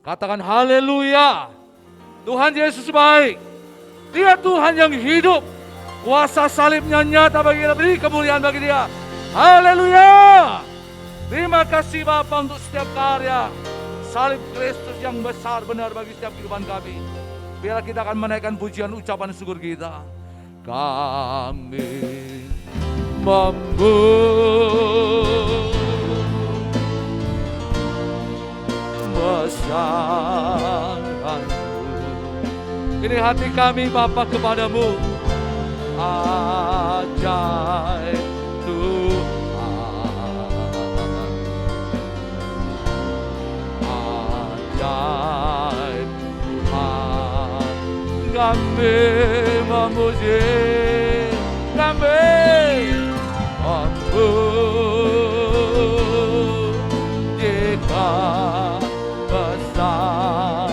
Katakan haleluya. Tuhan Yesus baik. Dia Tuhan yang hidup. Kuasa salibnya nyata bagi kita, beri kemuliaan bagi dia. Haleluya. Terima kasih Bapa untuk setiap karya salib Kristus yang besar benar bagi setiap kehidupan kami. Biarlah kita akan menaikkan pujian ucapan syukur kita. Kami membesarkan. Ini hati kami Bapa kepadamu. Ajaib Tuhan, ajaib Tuhan. Kami memuji, kami memujikan besar.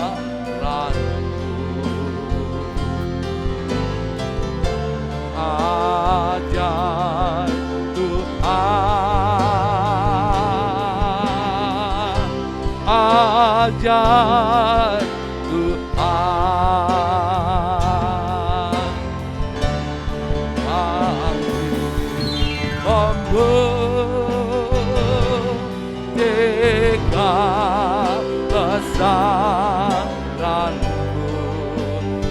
Ajaib Tuhan, kami memujikan besaran-Mu.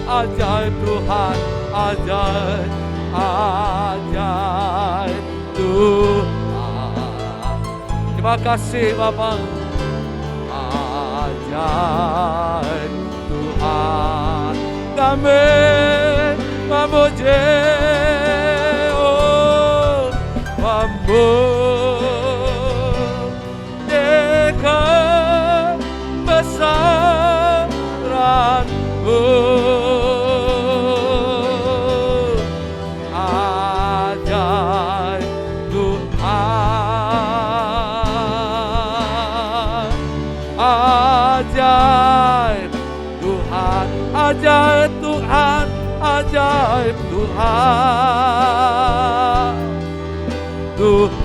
Ajaib Tuhan, ajaib, ajaib Tuhan. Terima kasih Bapak. Ajaib Tuhan, kami memuji, oh, memujikan besaran-Mu. Ajaib Tuhan, ajaib Tuhan, ajaib Tuhan, ajaib Tuhan, Tuhan,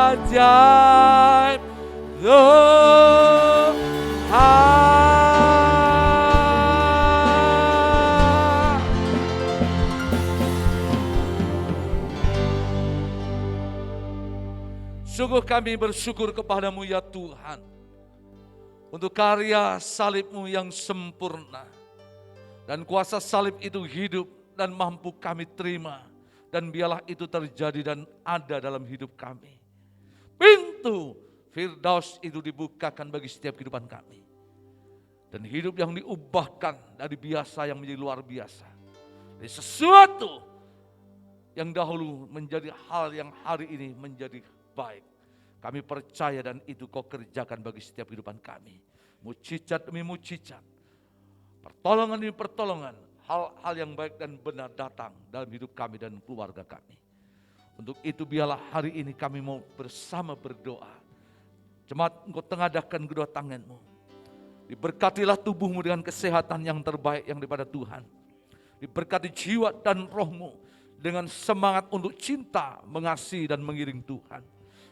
ajaib Tuhan. Sungguh kami bersyukur kepadamu ya Tuhan, untuk karya salib-Mu yang sempurna. Dan kuasa salib itu hidup dan mampu kami terima. Dan biarlah itu terjadi dan ada dalam hidup kami. Pintu Firdaus itu dibukakan bagi setiap kehidupan kami. Dan hidup yang diubahkan dari biasa yang menjadi luar biasa. Dari sesuatu yang dahulu menjadi hal yang hari ini menjadi baik. Kami percaya dan itu Kau kerjakan bagi setiap kehidupan kami. Mujizat demi mujizat, pertolongan demi pertolongan, hal-hal yang baik dan benar datang dalam hidup kami dan keluarga kami. Untuk itu biarlah hari ini kami mau bersama berdoa. Jemaat, engkau tengadahkan kedua tanganmu. Diberkatilah tubuhmu dengan kesehatan yang terbaik yang daripada Tuhan. Diberkati jiwa dan rohmu dengan semangat untuk cinta, mengasihi dan mengiring Tuhan.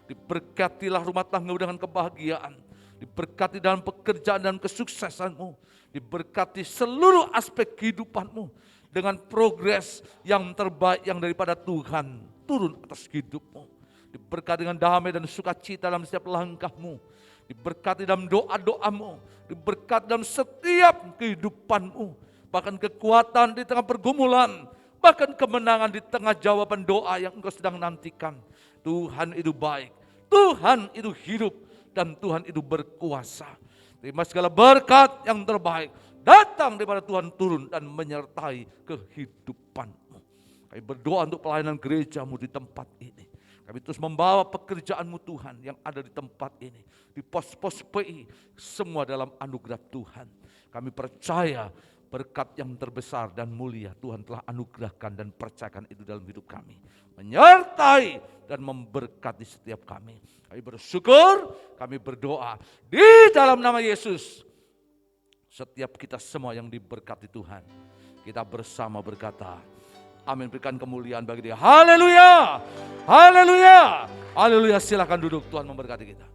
Diberkatilah rumah tanggamu dengan kebahagiaan. Diberkati dalam pekerjaan dan kesuksesanmu. Diberkati seluruh aspek kehidupanmu dengan progres yang terbaik yang daripada Tuhan turun atas hidupmu. Diberkati dengan damai dan sukacita dalam setiap langkahmu. Diberkati dalam doa-doamu. Diberkati dalam setiap kehidupanmu. Bahkan kekuatan di tengah pergumulan. Bahkan kemenangan di tengah jawaban doa yang engkau sedang nantikan. Tuhan itu baik. Tuhan itu hidup. Dan Tuhan itu berkuasa. Terima segala berkat yang terbaik. Datang daripada Tuhan turun dan menyertai kehidupanmu. Kami berdoa untuk pelayanan gerejamu di tempat ini. Kami terus membawa pekerjaanmu Tuhan yang ada di tempat ini. Di pos-pos PI, semua dalam anugerah Tuhan. Kami percaya berkat yang terbesar dan mulia Tuhan telah anugerahkan dan percayakan itu dalam hidup kami. Menyertai dan memberkati setiap kami. Kami bersyukur, kami berdoa di dalam nama Yesus. Setiap kita semua yang diberkati Tuhan, kita bersama berkata, amin. Berikan kemuliaan bagi Dia. Haleluya, haleluya, haleluya. Silakan duduk, Tuhan memberkati kita.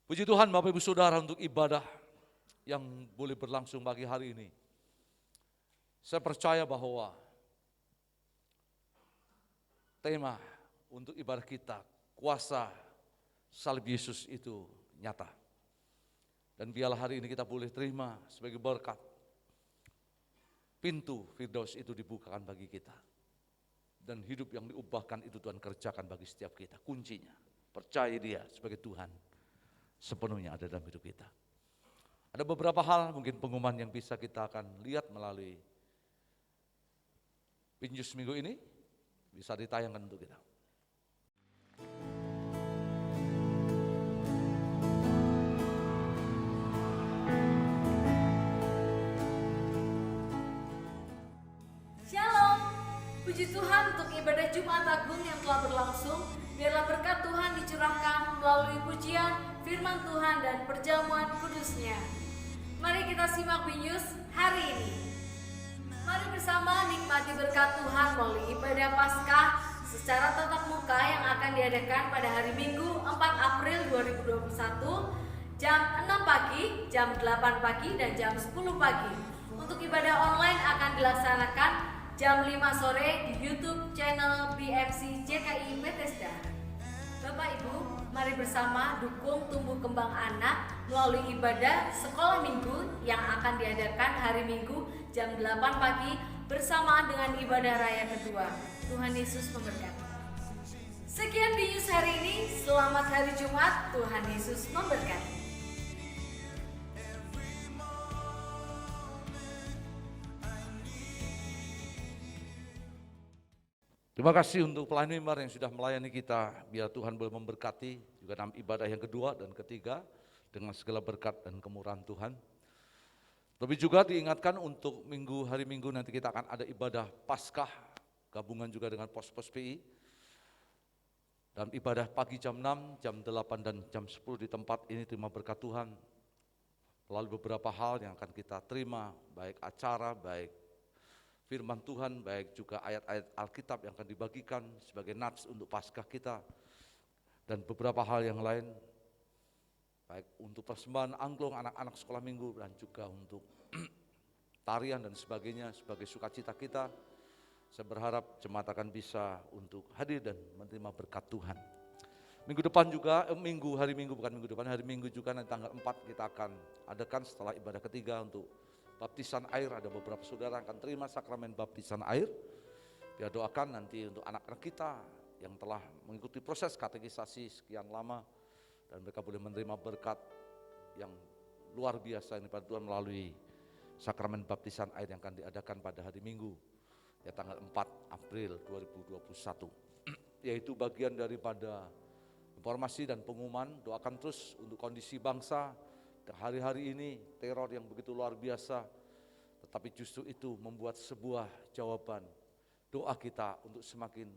Puji Tuhan Bapak Ibu Saudara untuk ibadah yang boleh berlangsung pagi hari ini. Saya percaya bahwa tema untuk ibadah kita, kuasa salib Yesus itu nyata. Dan biarlah hari ini kita boleh terima sebagai berkat. Pintu Firdaus itu dibukakan bagi kita. Dan hidup yang diubahkan itu Tuhan kerjakan bagi setiap kita. Kuncinya, percaya Dia sebagai Tuhan. Sepenuhnya ada dalam hidup kita. Ada beberapa hal mungkin pengumuman yang bisa kita akan lihat melalui Pinjus minggu ini. Bisa ditayangkan untuk kita. Shalom, puji Tuhan untuk ibadah Jumat Agung yang telah berlangsung. Biarlah berkat Tuhan dicurahkan melalui pujian, firman Tuhan dan perjamuan kudusnya. Mari kita simak Pinjus hari ini. Mari bersama nikmati berkat Tuhan melalui ibadah Paskah secara tatap muka yang akan diadakan pada hari Minggu 4 April 2021 jam 6 pagi, jam 8 pagi, dan jam 10 pagi. Untuk ibadah online akan dilaksanakan jam 5 sore di YouTube channel BMC JKI Bethesda. Bapak Ibu, mari bersama dukung tumbuh kembang anak melalui ibadah sekolah minggu yang akan diadakan hari Minggu jam 8 pagi bersamaan dengan ibadah raya kedua. Tuhan Yesus memberkati. Sekian Pinjus hari ini, selamat hari Jumat, Tuhan Yesus memberkati. Terima kasih untuk pelayan mimbar yang sudah melayani kita. Biar Tuhan boleh memberkati juga dalam ibadah yang kedua dan ketiga dengan segala berkat dan kemurahan Tuhan. Tapi juga diingatkan untuk hari Minggu nanti kita akan ada ibadah Paskah gabungan juga dengan pos-pos PI. Dalam ibadah pagi jam 6, jam 8 dan jam 10 di tempat ini terima berkat Tuhan. Lalu beberapa hal yang akan kita terima, baik acara, baik firman Tuhan, baik juga ayat-ayat Alkitab yang akan dibagikan sebagai nats untuk Paskah kita. Dan beberapa hal yang lain, baik untuk persembahan angklung anak-anak sekolah minggu dan juga untuk tarian dan sebagainya sebagai sukacita kita. Saya berharap jemaat akan bisa untuk hadir dan menerima berkat Tuhan. Minggu depan juga, hari Minggu juga nanti tanggal 4 kita akan adakan setelah ibadah ketiga untuk baptisan air. Ada beberapa saudara akan terima sakramen baptisan air. Biar doakan nanti untuk anak-anak kita yang telah mengikuti proses katekisasi sekian lama dan mereka boleh menerima berkat yang luar biasa ini pada Tuhan melalui sakramen baptisan air yang akan diadakan pada hari Minggu ya tanggal 4 April 2021. Yaitu bagian daripada informasi dan pengumuman. Doakan terus untuk kondisi bangsa Hari-hari ini teror yang begitu luar biasa, tetapi justru itu membuat sebuah jawaban doa kita untuk semakin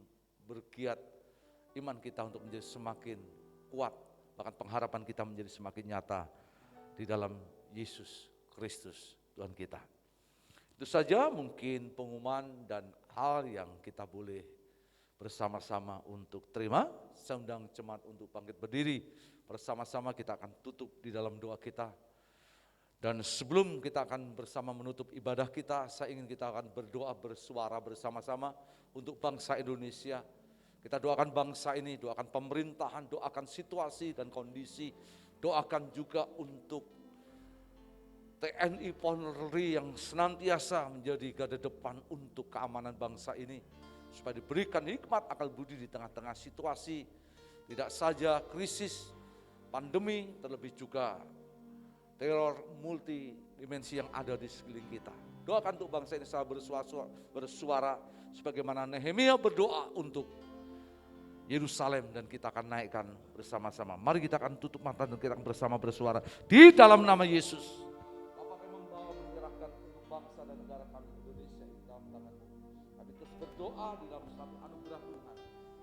bergiat, iman kita untuk menjadi semakin kuat, bahkan pengharapan kita menjadi semakin nyata di dalam Yesus Kristus Tuhan kita. Itu saja mungkin pengumuman dan hal yang kita boleh bersama-sama untuk terima. Saya undang jemaat untuk bangkit berdiri. Bersama-sama kita akan tutup di dalam doa kita. Dan sebelum kita akan bersama menutup ibadah kita, saya ingin kita akan berdoa bersuara bersama-sama untuk bangsa Indonesia. Kita doakan bangsa ini, doakan pemerintahan, doakan situasi dan kondisi. Doakan juga untuk TNI Polri yang senantiasa menjadi garda depan untuk keamanan bangsa ini. Supaya diberikan hikmat akal budi di tengah-tengah situasi, tidak saja krisis, pandemi, terlebih juga teror multidimensi yang ada di sekeliling kita. Doakan untuk bangsa ini secara bersuara sebagaimana Nehemia berdoa untuk Yerusalem, dan kita akan naikkan bersama-sama. Mari kita akan tutup mata dan kita akan bersama bersuara di dalam nama Yesus. Bapak memang bawa menyerahkan untuk bangsa dan negara kami Indonesia di dalam tangan-Mu. Kami terus berdoa di dalam satu anugerah Tuhan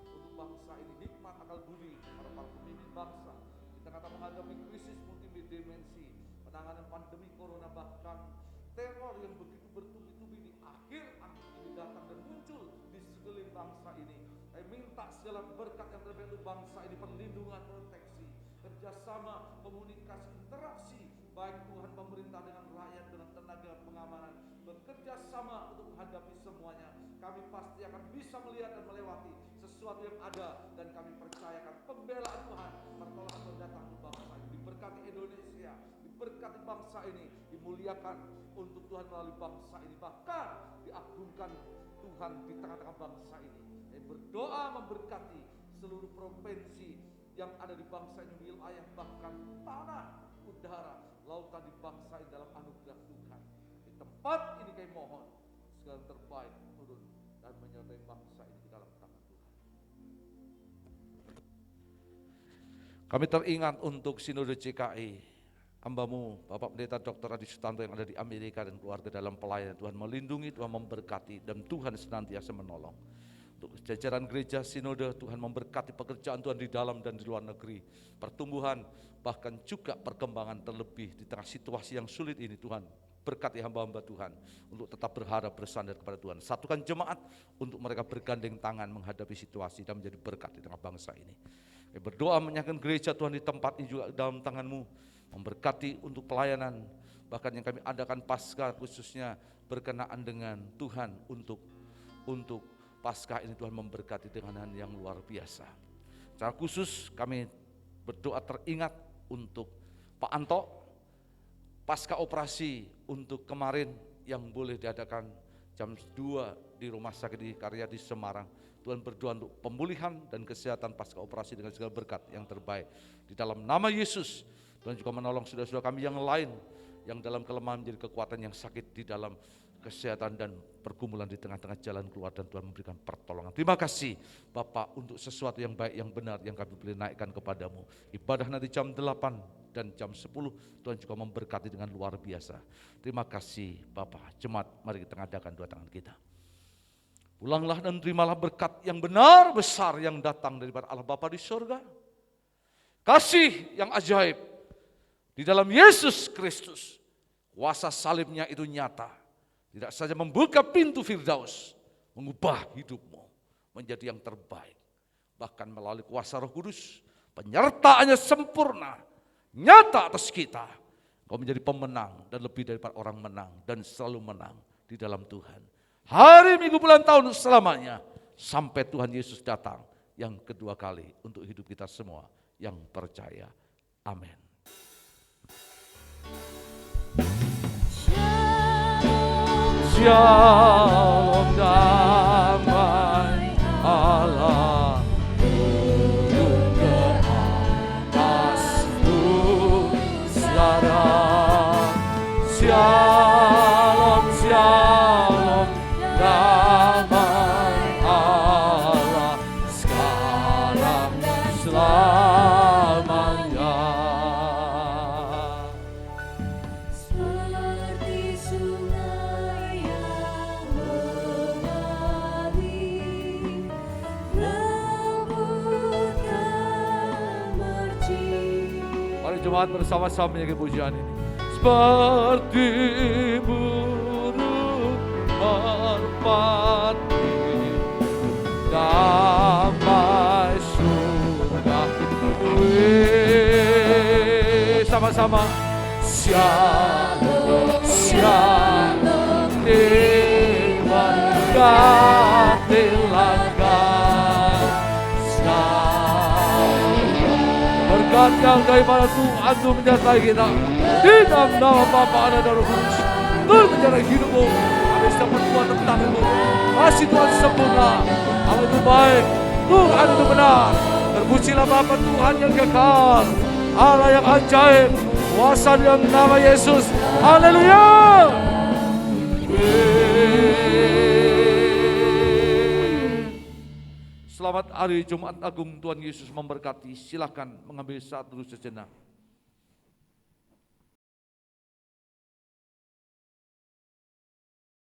untuk bangsa ini, hikmat akal budi para pemimpin bangsa di tengah-tengah menghadapi krisis multidimensi, penanganan pandemi corona, bahkan teror yang begitu bertubi-tubi di akhir-akhir ini datang dan muncul di sekeliling bangsa ini. Saya minta segala berkat yang terbaik untuk bangsa ini, perlindungan, proteksi, kerjasama, komunikasi, interaksi, baik Tuhan pemerintah dengan rakyat, dengan tenaga pengamanan, bekerja sama untuk menghadapi semuanya. Kami pasti akan bisa melihat dan melewati sesuatu yang ada, dan kami percayakan pembelaan Tuhan, pertolongan Tuhan datang untuk bangsa ini. Diberkati Indonesia, diberkati bangsa ini, dimuliakan untuk Tuhan melalui bangsa ini, bahkan diagungkan Tuhan di tengah-tengah bangsa ini. Saya berdoa memberkati seluruh provinsi yang ada di bangsa ini, wilayah, bahkan tanah, udara, lautan di bangsa ini dalam anugerah Tuhan. Di tempat ini kami mohon segala yang terbaik turun dan menyertai bangsa ini di dalam tangan Tuhan. Kami teringat untuk Sinode CKI, hamba-Mu Bapak Pendeta Dr. Adi Sutanto yang ada di Amerika dan keluarga dalam pelayanan. Tuhan melindungi, Tuhan memberkati, dan Tuhan senantiasa menolong. Untuk jajaran gereja Sinode, Tuhan memberkati pekerjaan Tuhan di dalam dan di luar negeri, pertumbuhan, bahkan juga perkembangan, terlebih di tengah situasi yang sulit ini. Tuhan berkati hamba-hamba Tuhan untuk tetap berharap, bersandar kepada Tuhan. Satukan jemaat untuk mereka bergandeng tangan menghadapi situasi dan menjadi berkat di tengah bangsa ini. Kami berdoa menyerahkan gereja Tuhan di tempat ini juga dalam tangan-Mu, memberkati untuk pelayanan, bahkan yang kami adakan Paskah khususnya berkenaan dengan Tuhan untuk Paskah ini. Tuhan memberkati dengan yang luar biasa. Secara khusus kami berdoa teringat untuk Pak Anto, pasca operasi untuk kemarin yang boleh diadakan jam 2 di rumah sakit di Karyadi Semarang. Tuhan berdoa untuk pemulihan dan kesehatan pasca operasi dengan segala berkat yang terbaik. Di dalam nama Yesus, Tuhan juga menolong saudara-saudara kami yang lain yang dalam kelemahan menjadi kekuatan, yang sakit di dalam kesehatan dan pergumulan di tengah-tengah jalan keluar, dan Tuhan memberikan pertolongan. Terima kasih Bapak untuk sesuatu yang baik, yang benar, yang kami boleh naikkan kepadamu. Ibadah nanti jam 8 dan jam 10 Tuhan juga memberkati dengan luar biasa. Terima kasih Bapak. Jemaat, mari kita ngadakan dua tangan kita. Pulanglah dan terimalah berkat yang benar besar yang datang daripada Allah Bapa di surga. Kasih yang ajaib di dalam Yesus Kristus. Kuasa salibnya itu nyata. Tidak saja membuka pintu Firdaus, mengubah hidupmu menjadi yang terbaik. Bahkan melalui kuasa Roh Kudus, penyertaannya sempurna, nyata atas kita. Kau menjadi pemenang dan lebih daripada orang menang, dan selalu menang di dalam Tuhan. Hari, minggu, bulan, tahun selamanya, sampai Tuhan Yesus datang yang kedua kali untuk hidup kita semua yang percaya. Amin. Shalom, damai Allah turun ke atasmu sekarang. Shalom, shalom, damai Allah sekarang dan selamanya. jemaat bersama-sama menyanyi pujian ini. Seperti burung merpati, damai surga. Sama-sama. Shalom, shalom, Tuhan katilakan shalom. Berkat yang daripada Tuhan itu menyertai kita. Di dalam nama Bapa, Anak dan Roh Kudus. Tuhan menjalankan hidupmu. Kami sedang berdoa tentang-Mu. Kasih Tuhan sempurna. Allah itu baik. Tuhan itu benar. Terpujilah Bapa Tuhan yang kekal. Allah yang ajaib. Kuasa dalam nama Yesus. Haleluya. Selamat hari Jumat Agung. Tuhan Yesus memberkati. Silakan mengambil saat dulu sejenak.